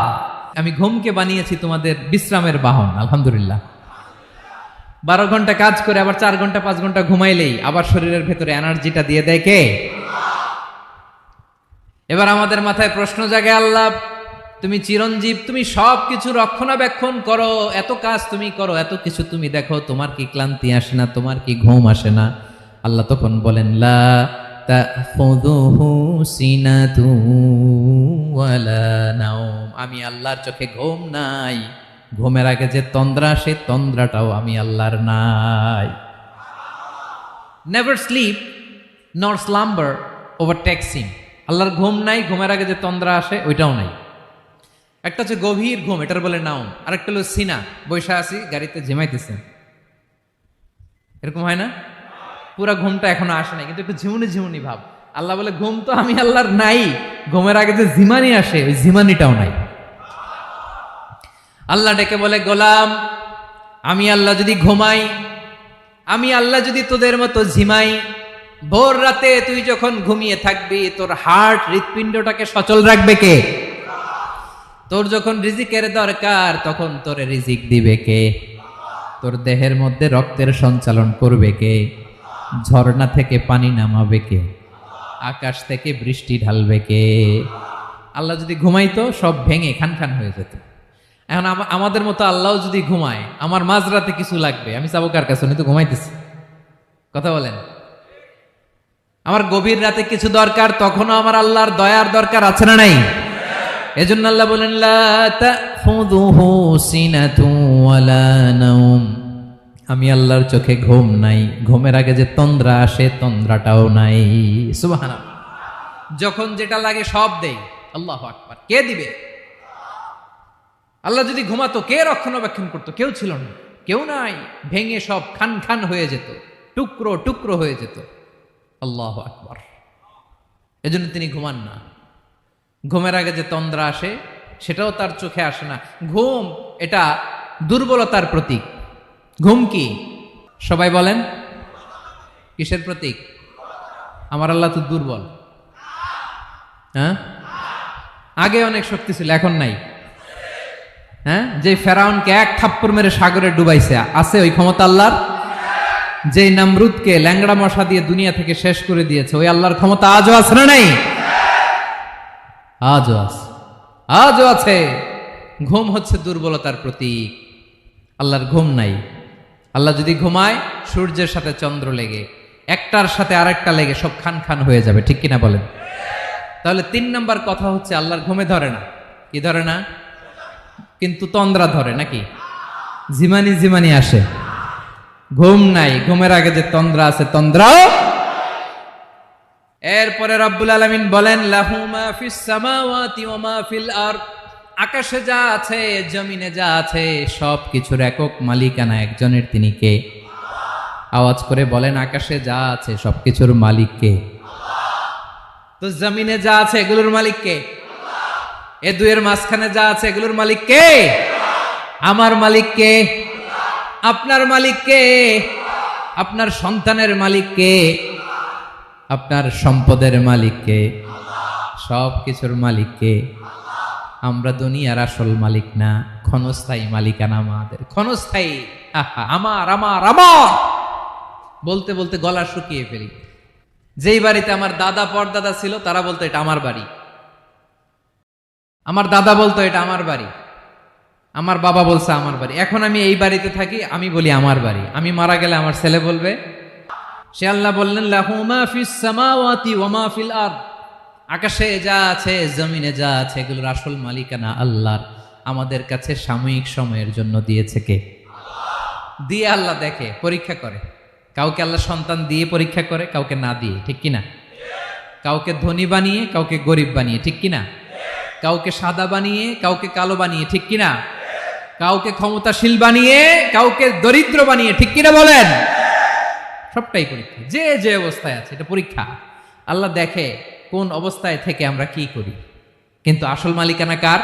Speaker 2: আমি ঘুমকে বানিয়েছি তোমাদের বিশ্রামের বাহন। আলহামদুলিল্লাহ। 12 ঘন্টা কাজ করে আবার 4 ঘন্টা 5 ঘন্টা ঘুমাইলেই আবার শরীরের ভেতরে এনার্জিটা দিয়ে দেয় কে? এবার আমাদের মাথায় প্রশ্ন জাগে, আল্লাহ তুমি চিরঞ্জীব, তুমি সব কিছু রক্ষণাবেক্ষণ করো, এত কাজ তুমি করো, এত কিছু তুমি দেখো, তোমার কি ক্লান্তি আসে না? তোমার কি ঘুম আসে না? আল্লাহ তখন বলেন লা তাখুযুহু সিনাতু ওয়ালা নাওম, আমি আল্লাহর চোখে ঘুম নাই, ঘুমের আগে যে তন্দ্রা, সে তন্দ্রাটাও আমি আল্লাহর নাই। নেভার স্লিপ নর স্লাম্বার ওভারটেকস হিম, আল্লাহর ঘুম নাই, ঘুমের আগে যে তন্দ্রা আসে ওইটাও নাই। একটা হচ্ছে গভীর ঘুম, এটার বলে নাওম, আরেকটা হলো সিনা, বৈশা আছি গাড়িতে ঝিমাইতেছেন, এরকম হয় না? পুরা ঘুমটা এখনো আসে নাই, কিন্তু একটু ঝিমুনি ঝিমুনি ভাব। আল্লাহ বলে ঘুম তো আমি আল্লাহর নাই, ঘুমের আগে যে ঝিমানি আসে ওই ঝিমানিটাও নাই। আল্লাহ ডেকে বলে গোলাম, আমি আল্লাহ যদি ঘুমাই, আমি আল্লাহ যদি তোদের মতো ঝিমাই, ভোর রাতে তুই যখন ঘুমিয়ে থাকবি তোর হার্ট, হৃৎপিণ্ডটাকে সচল রাখবে কে? তোর যখন রিজিকের দরকার তখন তোর রিজিক দিবে কে? তোর দেহের মধ্যে রক্তের সঞ্চালন করবে কে? ঝর্ণা থেকে পানি নামাবে কে? আকাশ থেকে বৃষ্টি ঢালবে কে? আল্লাহ যদি ঘুমাইতো সব ভেঙে খান খান হয়ে যেত। এখন আমাদের মতো আল্লাহ যদি ঘুমায়, আমার মাঝরাতে কিছু লাগবে, আমি যাবো কার কাছে? উনি তো ঘুমাইতেছি। কথা বলেন। আমার গভীর রাতে কিছু দরকার, তখনও আমার আল্লাহর দয়ার দরকার আছে না নাই? এজন্য আল্লাহ বলেন লা তাখুযুহু সিনাতু ওয়ালা নাওম, আমি আল্লাহর চোখে ঘুম নাই, ঘুমের আগে যে তন্দ্রা আসে তন্দ্রাটাও নাই। সুবহানাল্লাহ। যখন যেটা লাগে সব দেই। আল্লাহু আকবার। কে দিবে? আল্লাহ যদি ঘুমাতো কে রক্ষণাবেক্ষণ করতো? কেউ ছিল না, কেউ নাই, ভেঙে সব খান খান হয়ে যেত, টুকরো টুকরো হয়ে যেত। আল্লাহু আকবার। এজন্য তিনি ঘুমান না। ঘুমের আগে যে তন্দ্রা আসে সেটাও তার চোখে আসে না। ঘুম এটা দুর্বলতার প্রতীক। ঘুম কি? সবাই বলেন কিসের প্রতীক? আমার আল্লাহ তো দুর্বল। হ্যাঁ, আগে অনেক শক্তি ছিল, এখন নাই। হ্যাঁ, যে ফেরাউনকে এক থাপ্পড় মেরে সাগরে ডুবাইছে, আছে ওই ক্ষমতা আল্লাহর? যে নামরুদকে ল্যাংড়া মশা দিয়ে দুনিয়া থেকে শেষ করে দিয়েছে, ওই আল্লাহর ক্ষমতা আজও আছে না নাই? আজও আছে, আজও আছে। ঘুম হচ্ছে দুর্বলতার প্রতীক। আল্লাহর ঘুম নাই। আল্লাহ যদি ঘুমায়, সূর্যের সাথে চন্দ্র লেগে, একটার সাথে আরেকটা লেগে সব খান খান হয়ে যাবে। ঠিক কিনা বলেন? তাহলে 3 নম্বর কথা হচ্ছে আল্লাহর ঘুমে ধরে না। কি ধরে না? কিন্তু তন্দ্রা ধরে নাকি? জিমানি জিমানি আসে। ঘুম নাই, ঘুমের আগে যে তন্দ্রা আছে তন্দ্রাও। এরপরে রব্বুল আলামিন বলেন লাহু মা ফিস সামাওয়াতি ওয়া মা ফিল আরদ, আকাশে যা আছে জমিনে যা আছে সব কিছুর একক মালিকানা একজনের। তিনি কে? আওয়াজ করে বলেন আকাশে যা আছে সবকিছুর মালিক কে? তো জমিনে যা আছে এগুলোর মালিক কে? এ দুয়ের মাঝখানে যা আছে এগুলোর মালিক কে? আমার মালিক কে? আপনার মালিক কে? আপনার সন্তানের মালিক কে? আপনার সম্পদের মালিক কে? সব কিছুর মালিক কে? আমরা দুনিয়ার আসল মালিক না, ক্ষণস্থায়ী মালিকানা আমাদের, ক্ষণস্থায়ী। আহা, আমার আমার আমার বলতে বলতে গলা শুকিয়ে ফেলি। যেই বাড়িতে আমার দাদা পরদাদা ছিল তারা বলতো এটা আমার বাড়ি, আমার দাদা বলতো এটা আমার বাড়ি, আমার বাবা বলছে আমার বাড়ি। এখন আমি এই বাড়িতে থাকি, আমি বলি আমার বাড়ি। আমি মারা গেলে আমার ছেলে বলবে। সে আল্লাহ বললেন লাহু মা ফিস সামাওয়াতি ওয়া মা ফিল আরদ, আকাশে যা আছে জমিনে যা আছে এগুলোর আসল মালিকানা আল্লাহর। আমাদের কাছে সাময়িক সময়ের জন্য দিয়েছে কে? দিয়ে আল্লাহ দেখে, পরীক্ষা করে। কাউকে আল্লাহ সন্তান দিয়ে পরীক্ষা করে, কাউকে না দিয়ে, ঠিক কিনা? কাউকে ধনী বানিয়ে, কাউকে গরিব বানিয়ে, ঠিক কিনা? কাউকে সাদা বানিয়ে, কাউকে কালো বানিয়ে, ঠিক কিনা? কাউকে ক্ষমতাশীল বানিয়ে, কাউকে দরিদ্র বানিয়ে, ঠিক কিনা বলেন? সবটাই পরীক্ষা, যে যে অবস্থায় আছে এটা পরীক্ষা। আল্লাহ দেখে কোন অবস্থায় থেকে আমরা কি করি। কিন্তু আসল মালিকানা কার?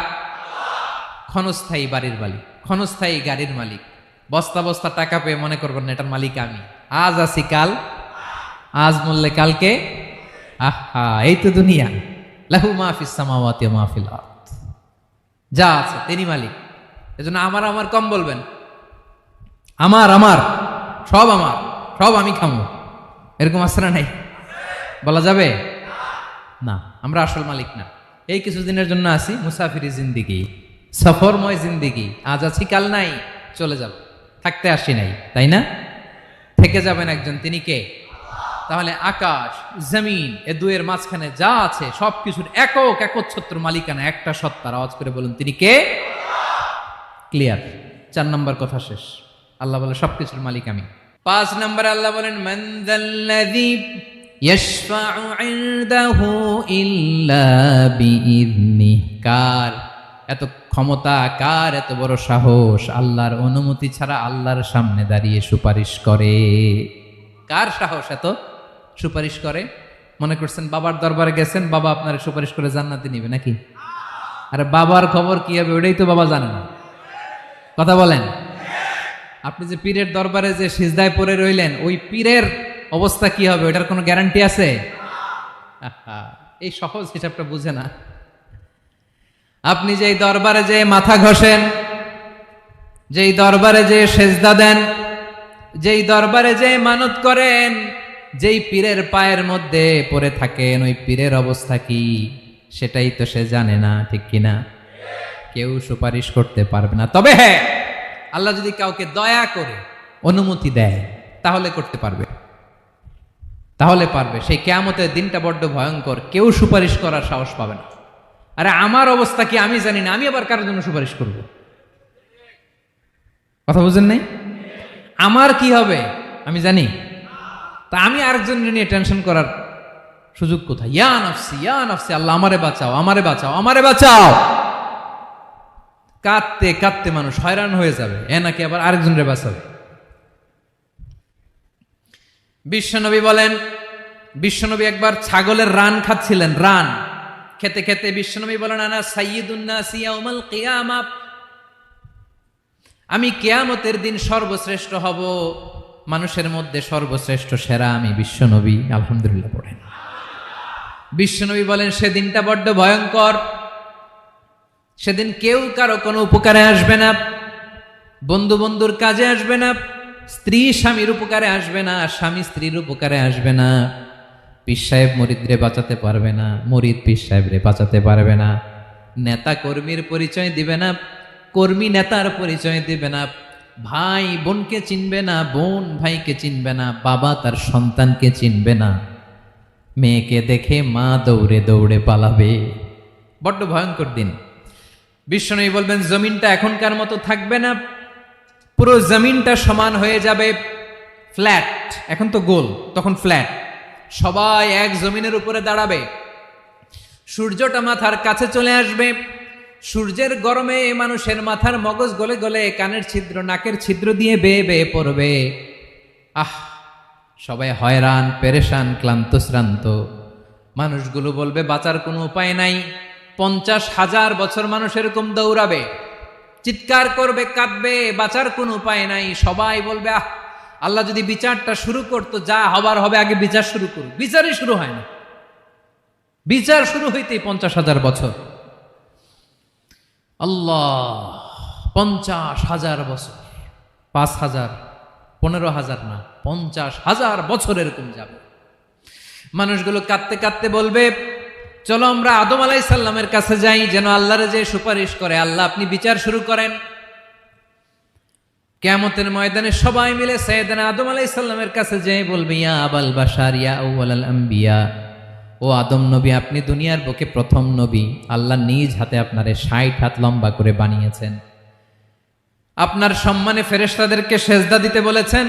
Speaker 2: ক্ষণস্থায়ী বাড়ির মালিক, ক্ষণস্থায়ী গাড়ির মালিক। বস্তা বস্তা টাকা পেয়ে মনে করবেন না এটার মালিক আমি। আজ আছি কাল, আজ মরলে কালকে। আহা, এই তো দুনিয়া। লাহু মা ফিস সামাওয়াতি ওয়া মা ফিল আরদ, যা আছে তিনি মালিক। এজন্য আমার আমার কম বলবেন। আমার আমার সব আমার, সব আমি খামো, এরকম আছে না নাই? বলা যাবে না। আমরা আসল মালিক না। এই কিছুদিনের জন্য আছি, মুসাফিরি জিন্দিগি, সফরময় জিন্দিগি। আজ আছি কাল নাই, চলে যাব। থাকতে আসি নাই, তাই না? থেকে যাবেন একজন, তিনি কে? তাহলে আকাশ জমিন এ দুয়ের মাঝখানে যা আছে সবকিছুর একক একচ্ছত্র মালিকানা একটা সত্তার। আওয়াজ করে বলুন তিনি কে? ক্লিয়ার। 4 নম্বর কথা শেষ। আল্লাহ বলে সবকিছুর মালিক আমি। 5 নম্বরে আল্লাহ বলেন মান যাল্লাযী ইয়াশফাউ ইনদাহু ইল্লা বিইذনিহি, কার এত ক্ষমতা, কার এত বড় সাহস আল্লাহর অনুমতি ছাড়া আল্লাহর সামনে দাঁড়িয়ে সুপারিশ করে? কার সাহস এত সুপারিশ করে? মনে করছেন বাবার দরবারে গেছেন, বাবা আপনার সুপারিশ করে জান্নাতে নিবে নাকি? আরে বাবার খবর কি হবে ওটাই তো বাবা জানে না। কথা বলেন। আপনি যে পীরের দরবারে যে সিজদায় পড়ে রইলেন, ওই পীরের অবস্থা কি হবে ওটার কোনো গ্যারান্টি আছে? এই সহজ হিসাবটা বুঝে না। আপনি যেই দরবারে যে মাথা ঘষেন, যেই দরবারে যে সেজদা দেন, যেই দরবারে যে মানত করেন, যেই পীরের পায়ের মধ্যে পড়ে থাকেন, ওই পীরের অবস্থা কি সেটাই তো সে জানে না, ঠিক কিনা? কেউ সুপারিশ করতে পারবে না। তবে হ্যাঁ, আল্লাহ যদি কাউকে দয়া করে অনুমতি দেয় তাহলে করতে পারবে, তাহলে পারবে। সেই কিয়ামতের দিনটা বড্ড ভয়ঙ্কর, কেউ সুপারিশ করার সাহস পাবে না। আরে আমার অবস্থা কি আমি জানি না, আমি আবার কারোর জন্য সুপারিশ করব? কথা বুঝেন নাই? আমার কি হবে আমি জানি, তা আমি আরেকজনের নিয়ে টেনশন করার সুযোগ কোথায়? ইয়া নাফসি ইয়া নাফসি, আল্লাহ আমারে বাঁচাও, আমারে বাঁচাও, আমারে বাঁচাও। কাঁদতে কাঁদতে মানুষ হয়রান হয়ে যাবে, এ নাকি আবার আরেকজনের বাঁচাবে। বিশ্বনবী বলেন, বিশ্বনবী একবার ছাগলের রান খাচ্ছিলেন। রান খেতে খেতে বিশ্বনবী বলেন আনা সাইয়্যিদুন নাসি ইয়াউমাল কিয়ামাহ, আমি কিয়ামতের দিন সর্বশ্রেষ্ঠ হব, মানুষের মধ্যে সর্বশ্রেষ্ঠ সেরা আমি বিশ্বনবী। আলহামদুলিল্লাহ পড়েন। বিশ্বনবী বলেন সেদিনটা বড্ড ভয়ঙ্কর। সেদিন কেউ কারো কোনো উপকারে আসবে না, বন্ধু বন্ধুর কাজে আসবে না, স্ত্রী স্বামীর উপকারে আসবে না, স্বামী স্ত্রীর উপকারে আসবে না, পীর সাহেব মুরিদরে বাঁচাতে পারবে না, মুরিদ পীর সাহেবরে বাঁচাতে পারবে না, নেতা কর্মীর পরিচয় দিবে না, কর্মী নেতার পরিচয় দিবে না, ভাই বোনকে চিনবে না, বোন ভাইকে চিনবে না, বাবা তার সন্তানকে চিনবে না, মেয়েকে দেখে মা দৌড়ে দৌড়ে পালাবে। বড্ড ভয়ঙ্কর দিন। বিশ্বনবী বলবেন জমিনটা এখনকার মতো থাকবে না, পুরো জমিনটা সমান হয়ে যাবে, ফ্ল্যাট। এখন তো গোল, তখন ফ্ল্যাট। সবাই এক জমিনের উপরে দাঁড়াবে, সূর্যটা মাথার কাছে চলে আসবে, সূর্যের গরমে মানুষের মাথার মগজ গলে গলে কানের ছিদ্র নাকের ছিদ্র দিয়ে বেয়ে বেয়ে পড়বে। আহ, সবাই হয়রান পেরেশান ক্লান্ত শ্রান্ত। মানুষগুলো বলবে বাঁচার কোনো উপায় নাই। 50,000 বছর মানুষ এরকম দৌড়াবে, চিৎকার করবে, কাঁদবে, বাঁচার কোনো উপায় নাই। সবাই বলবে আহ, আল্লাহ যদি বিচারটা শুরু করতো, যা হবার হবে, আগে বিচার শুরু করুক। বিচারই শুরু হয় না, বিচার শুরু হইতেই 50,000 বছর। আল্লাহ, 50,000 বছর, 5,000, 15,000 না, 50,000 বছর এরকম যাবে। মানুষগুলো কাঁদতে কাঁদতে বলবে, চলো আমরা আদম আলাইহিস সালামের কাছে যাই, যেন আল্লাহরে যে সুপারিশ করে, আল্লাহ আপনি বিচার শুরু করেন। কিয়ামতের ময়দানে সবাই মিলে সাইয়েদনা আদম আলাইহিস সালামের কাছে যেয়ে বলবে, ইয়া আবাল বাশার ইয়া আউয়ালাল আম্বিয়া, ও আদম নবী, আপনি দুনিয়ার বুকে প্রথম নবী। আল্লাহ নিজ হাতে আপনারে 60 হাত লম্বা করে বানিয়েছেন, আপনার সম্মানে ফেরেশতাদেরকে সেজদা দিতে বলেছেন।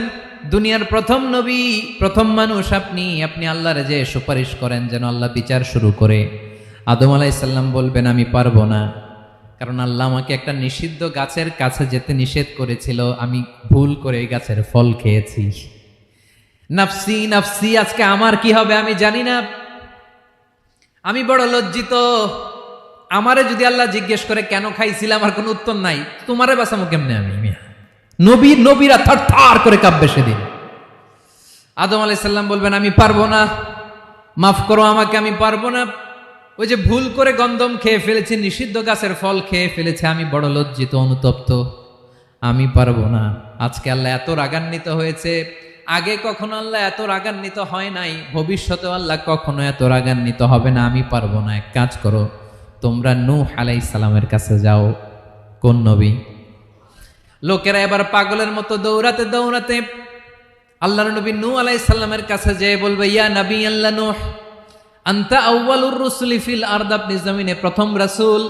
Speaker 2: দুনিয়ার প্রথম নবী, প্রথম মানুষ আপনি। আপনি আল্লাহরে যে সুপারিশ করেন যেন আল্লাহ বিচার শুরু করে। আদম আলাইহিস সালাম বলবেন, আমি পারবো না, কারণ আল্লাহ আমাকে একটা নিষিদ্ধ গাছের কাছে যেতে নিষেধ করেছিল, আমি ভুল করে এই গাছের ফল খেয়েছি। নাফসি নাফসি, আজকে আমার কি হবে আমি জানি না, আমি বড় লজ্জিত। আমারে যদি আল্লাহ জিজ্ঞেস করে কেন খাইছিলাম, আমার কোনো উত্তর নাই, তোমারে বাঁচামো কেমনে আমি? নবীরা থার করে কাঁপবে সেদিন। আদম আলাইহিস সালাম বলবেন, আমি পারবো না, মাফ করো আমাকে, আমি পারবো না। ওই যে ভুল করে গন্ধম খেয়ে ফেলেছি, নিষিদ্ধ গাছের ফল খেয়ে ফেলেছে, আমি বড় লজ্জিত, অনুতপ্ত, আমি পারবো না। আজকে আল্লাহ এত রাগান্বিত হয়েছে, আগে কখনো আল্লাহ এত রাগান্বিত হয় নাই, ভবিষ্যতেও আল্লাহ কখনো এত রাগান্বিত হবে না। আমি পারবো না, এক কাজ করো, তোমরা নূহ আলাইহিস সালামের কাছে যাও। কোন নবী? লোকেরা এবার পাগলের মতো দৌড়াতে দৌড়াতে আল্লাহর নবী নূহ আলাইহিস সালামের কাছে যেয়ে বলবে, ইয়া নবী আল্লাহ নূহ, আনতা আউয়ালুর রুসুলি ফিল আরদ, আপনি জমিনে প্রথম রাসূল।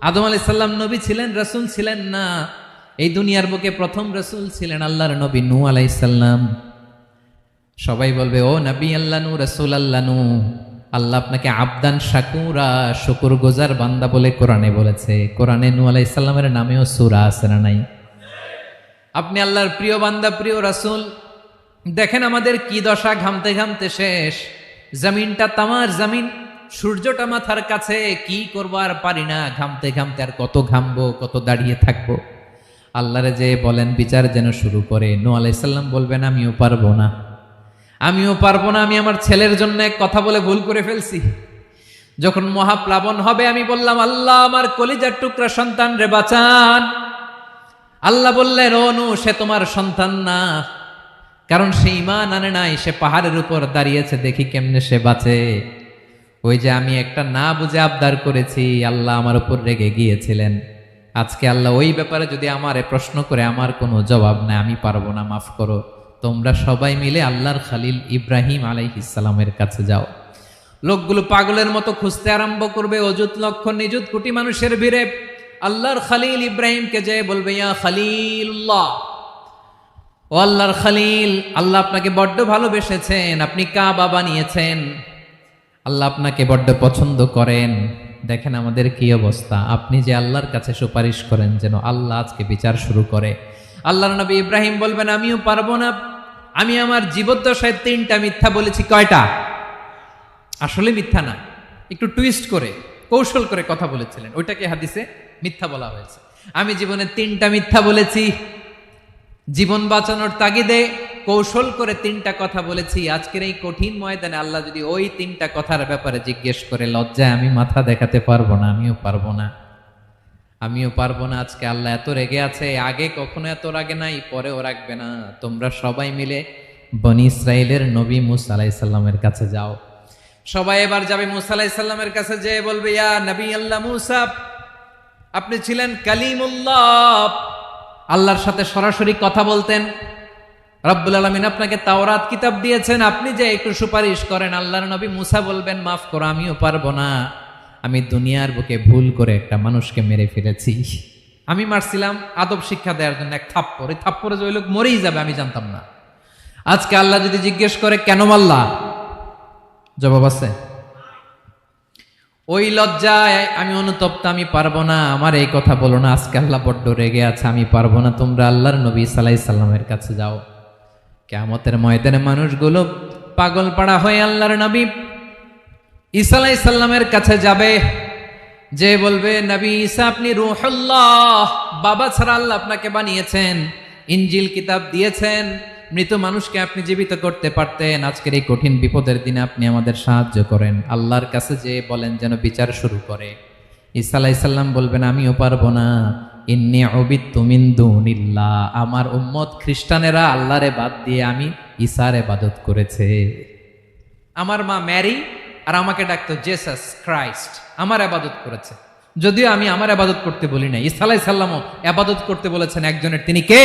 Speaker 2: আদম আলাইহিস সালাম নবী ছিলেন, রাসূল ছিলেন না। এই দুনিয়ার বুকে প্রথম রাসূল ছিলেন আল্লাহর নবী নূহ আলাইহিস সালাম। সবাই বলবে, ও নবী আল্লাহ নূহ, রাসূল আল্লাহ নূহ, আল্লাহ আপনাকে আবদান শাকুরা, শুকর গুজার বান্দা বলে কোরআনে বলেছে। কোরআনে নূহ আলাইহিস সালামের নামেও সূরা আছে না নাই? আপনি আল্লাহর প্রিয় বান্দা, প্রিয় রাসূল। দেখেন আমাদের কি দশা, ঘামতে ঘামতে শেষ, জমিনটা তামার জমিন, সূর্যটা মাথার কাছে, কি করবো আর পারি না, ঘামতে ঘামতে আর কত ঘামবো, কত দাঁড়িয়ে থাকবো। আল্লাহরে যে বলেন বিচার যেন শুরু করে। নূহ আলাইহিস সালাম বলবেন, আমিও পারবো না, আমিও পারবো না, আমি আমার ছেলের জন্য এক কথা বলে ভুল করে ফেলছি। যখন মহাপ্লাবন হবে আমি বললাম, আল্লাহ আমার কলিজার টুকরা সন্তান রে বাঁচান। আল্লাহ বললেন, ও নূহ, সে তোমার সন্তান না, কারণ সে ঈমান আনে নাই, সে পাহাড়ের উপর দাঁড়িয়েছে, দেখি কেমনে সে বাঁচে। ওই যে আমি একটা না বুঝে আবদার করেছি, আল্লাহ আমার উপর রেগে গিয়েছিলেন। আজকে আল্লাহ ওই ব্যাপারে যদি আমারে প্রশ্ন করে, আমার কোনো জবাব নাই, আমি পারবো না, মাফ করো। তোমরা সবাই মিলে আল্লাহর খালিল ইব্রাহিম আলাইহিস সালামের কাছে যাও। লোকগুলো পাগলের মতো খুঁজতে আরম্ভ করবে, অযুত লক্ষ নিযুত কোটি মানুষের ভিড়ে আল্লাহর খালিল ইব্রাহিমকে যে বলবে, ইয়া খালিলুল্লাহ, ও আল্লাহর খালিল, আল্লাহ আপনাকে বড্ড ভালোবেসেছেন, আপনি কাবা বানিয়েছেন, আল্লাহ আপনাকে বড্ড পছন্দ করেন। দেখেন আমাদের কি অবস্থা, আপনি যে আল্লাহর কাছে সুপারিশ করেন যেন আল্লাহ আজকে বিচার শুরু করে। আল্লাহর নবী ইব্রাহিম বলবেন, আমিও পারবো না, আমি আমার জীবদ্দশায় 3টা মিথ্যা বলেছি। কয়টা? আসলে মিথ্যা না, একটু টুইস্ট করে, কৌশল করে কথা বলেছিলেন, ওইটাকে হাদিসে মিথ্যা বলা হয়েছে। আমি জীবনে 3টা মিথ্যা বলেছি, জীবন বাঁচানোর তাগিদে কৌশল করে 3টা কথা বলেছি। আজকের এই কঠিন ময়দানে আল্লাহ যদি ওই 3টা কথার ব্যাপারে জিজ্ঞেস করে, লজ্জায় আমি মাথা দেখাতে পারবো না, আমিও পারবো না, আমিও পারবো না। আজকে আল্লাহ এত রেগে আছে, আগে কখনো এত রাগে নাই, পরেও রাখবে না। তোমরা সবাই মিলে বনি ইসরাইলের নবী মূসা আলাইহিস সালামের কাছে যাও। সবাই এবার যাবে মূসা আলাইহিস সালামের কাছে, যেয়ে বলবে, ইয়া নবী আল্লাহ মূসা, আপনি ছিলেন কালিমুল্লাহ, আল্লাহর সাথে সরাসরি কথা বলতেন, রব্বুল আলামিন আপনাকে তাওরাত কিতাব দিয়েছেন, আপনি যে একটু সুপারিশ করেন। আল্লাহর নবী মূসা বলবেন, মাফ করো, আমিও পারবো না, আমি দুনিয়ার বুকে ভুল করে একটা মানুষকে মেরে ফেলেছি। আমি মারছিলাম আদব শিক্ষা দেওয়ার জন্য এক থাপ্পড়, এই থাপ্পড়ে যে ওই লোক মরেই যাবে আমি জানতাম না। আজকে আল্লাহ যদি জিজ্ঞেস করে কেন মারলা, জবাব আছে? ওই লজ্জায় আমি অনুতপ্ত, আমি পারবো না, আমার এই কথা বলো না। আজকে আল্লাহ বড্ড রেগে আছে, আমি পারবো না, তোমরা আল্লাহর নবী ঈসা আলাইহিস সালামের কাছে যাও। কিয়ামতের ময়দানে মানুষগুলো পাগল পাড়া হয়ে আল্লাহর নবী ঈসা আলাইহিস সালামের কাছে যাবে, যে বলবে, নবী ঈসা আপনি রূহুল্লাহ, বাবা ছাড়া আল্লাহ আপনাকে বানিয়েছেন, ইনজিল কিতাব দিয়েছেন, মৃত মানুষকে আপনি জীবিত করতে পারতেন, আজকের এই কঠিন বিপদের দিনে আপনি আমাদের সাহায্য করেন। আল্লাহর কাছে যে বলেন যেন বিচার শুরু করে। ঈসা আলাইহিস সালাম বলবেন আমিও পারবো না, ইন্নী উবিদতু মিন দুনিল্লাহ, আমার উম্মত খ্রিস্টানেরা আল্লাহরে বাদ দিয়ে আমি ঈসার ইবাদত করেছে। আমার মা ম্যারি আর আমাকে ডাকতো জেসাস ক্রাইস্ট, আমার ইবাদত করেছে। যদিও আমি আমার ইবাদত করতে বলি না, ঈসা আলাইহিস সালামও ইবাদত করতে বলেছেন একজনের, তিনি কে?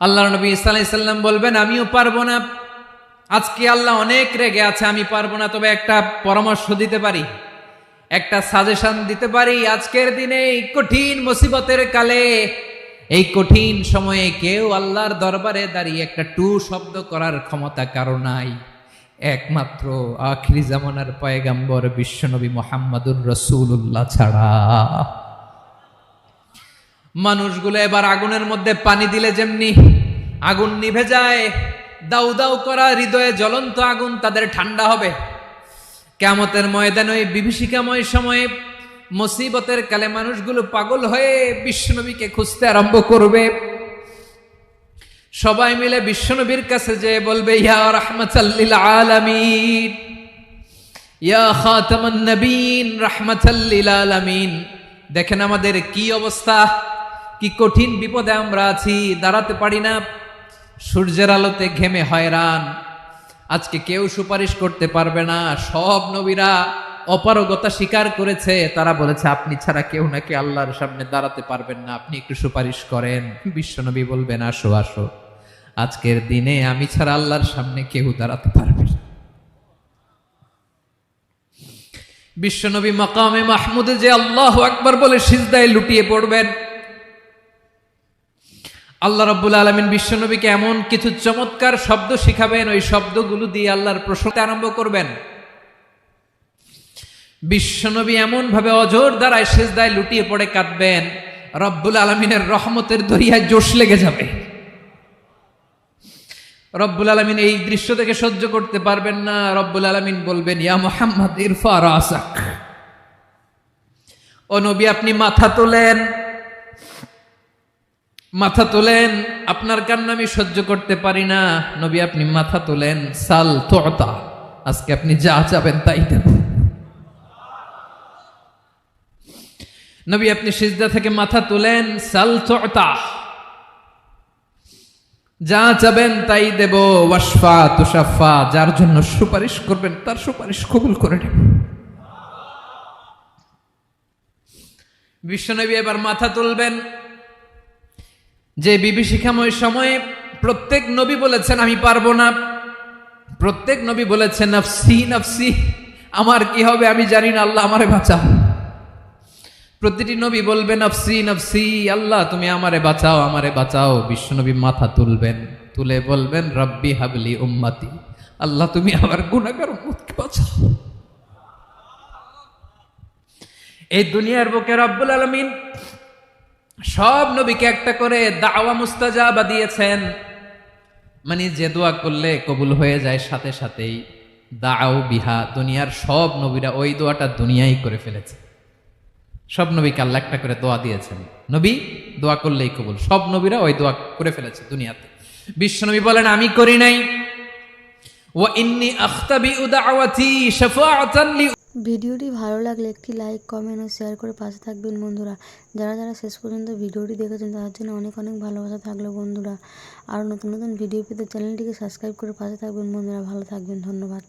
Speaker 2: আল্লাহর নবী ঈসা আলাইহিস সালাম বলবেন আমিও পারবো না। আজকে আল্লাহ অনেক রেগে আছে, আমি পারবো না, তবে একটা পরামর্শ দিতে পারি, একটা সাজেশন দিতে পারি। আজকের দিনে এই কঠিন মুসিবতের কালে, এই কঠিন সময়ে কেউ আল্লাহর দরবারে দাঁড়িয়ে একটা টু শব্দ করার ক্ষমতা কারো নাই, একমাত্র আখিরি জামানার পয়গাম্বর বিশ্বনবী মুহাম্মদুর রাসূলুল্লাহ ছাড়া। মানুষগুলো এবার আগুনের মধ্যে পানি দিলে যেমনি আগুন নিভে যায়, দাউ দাউ করা হৃদয়ে জ্বলন্ত আগুন তাদের ঠান্ডা হবে। কিয়ামতের ময়দানে ওই বিভীষিকাময় সময়ে মুসিবতের কালে মানুষগুলো পাগল হয়ে বিশ্বনবীকে খুঁজতে আরম্ভ করবে। সবাই মিলে বিশ্বনবীর কাছে যেয়ে বলবে ইয়া রাহমাতাল লিল আলামিন, ইয়া খাতামান নবীন, রাহমাতাল লিল আলামিন। দেখেন আমাদের কি অবস্থা, কি কঠিন বিপদে আমরা আছি, দাঁড়াতে পারি না, সূর্যের আলোতে ঘেমে হয়রান। আজকে কেউ সুপারিশ করতে পারবে না। সব নবীরা অপারগতা স্বীকার করেছে, তারা বলেছে আপনি ছাড়া কেউ নাকি আল্লাহর সামনে দাঁড়াতে পারবেন না, আপনি একটু সুপারিশ করেন। বিশ্বনবী বলবেন আসো আসো, আজকের দিনে আমি ছাড়া আল্লাহর সামনে কেউ দাঁড়াতে পারবে না। বিশ্বনবী মাকামে মাহমুদে যে আল্লাহু আকবার বলে সিজদায় লুটিয়ে পড়বেন, আল্লাহ রাব্বুল আলামিন বিশ্বনবীকে এমন কিছু চমৎকার শব্দ শিখাবেন, ওই শব্দগুলো দিয়ে আল্লাহর প্রশংসা আরম্ভ করবেন। বিশ্বনবী এমন ভাবে অজর দ্বারায় সিজদায় লুটিয়ে পড়ে কাঁদবেন, রব্বুল আলামিনের রহমতের দরিয়ায় জোশ লেগে যাবে। রব্বুল আলামিন এই দৃশ্য থেকে সহ্য করতে পারবেন না। রব্বুল আলামিন বলবেন ইয়া মুহাম্মদ ইরফা রাসাক, ও নবী আপনি মাথা তোলেন, মাথা তোলেন, আপনার কান্না আমি সহ্য করতে পারি না। নবী আপনি মাথা তোলেন, সাল তুতা, আজকে আপনি যা চাবেন তাই দেব। নবী আপনি সিজদা থেকে মাথা তোলেন, সাল তুতা, যা চাবেন তাই দেব। ওয়াশফা তুশাফা, যার জন্য সুপারিশ করবেন তার সুপারিশ কবুল করে নেব। বিশ্বনবী এবার মাথা তুলবেন। যে বিভীষিকাময় সময়ে প্রত্যেক নবী বলেছেন আমি পারবো না, প্রত্যেক নবী বলেছেন নফসি নফসি, আমার কি হবে আমি জানি না, আল্লাহ আমারে বাঁচাও। প্রতিটি নবী বলবে নফসি নফসি, আল্লাহ তুমি আমারে বাঁচাও, আমারে বাঁচাও। বিশ্বনবী মাথা তুলবেন, তুলে বলবেন রব্বি হাবলি উম্মতি, আল্লাহ তুমি আমার গুনাহগার উম্মতকে বাঁচাও। এই দুনিয়ার বুকে রব্বুল আলামিন সব নবীকে একটা করে দাওয়া মুস্তাজাবা দিয়েছেন, মানে যে দোয়া করলে কবুল হয়ে যায় সাথে সাথেই। দাও বিহা, দুনিয়ার সব নবীরা ওই দোয়াটা দুনিয়ায় করে ফেলেছে। সব নবীকে আল্লাহ একটা করে দোয়া দিয়েছেন, নবী দোয়া করলেই কবুল। সব নবীরা ওই দোয়া করে ফেলেছে দুনিয়াতে। বিশ্বনবী বলেন আমি করি নাই। ওয়া ইন্নী আখতাবিউ দাওয়াতি শাফাআতান লি।
Speaker 1: ভিডিওটি ভালো লাগলে একটি লাইক, কমেন্ট ও শেয়ার করে পাশে থাকবেন বন্ধুরা। যারা যারা শেষ পর্যন্ত ভিডিওটি দেখেছেন তাদের জন্য অনেক অনেক ভালোবাসা থাকলো বন্ধুরা। আর নতুন নতুন ভিডিও পেতে চ্যানেলটিকে সাবস্ক্রাইব করে পাশে থাকবেন বন্ধুরা। ভালো থাকবেন, ধন্যবাদ।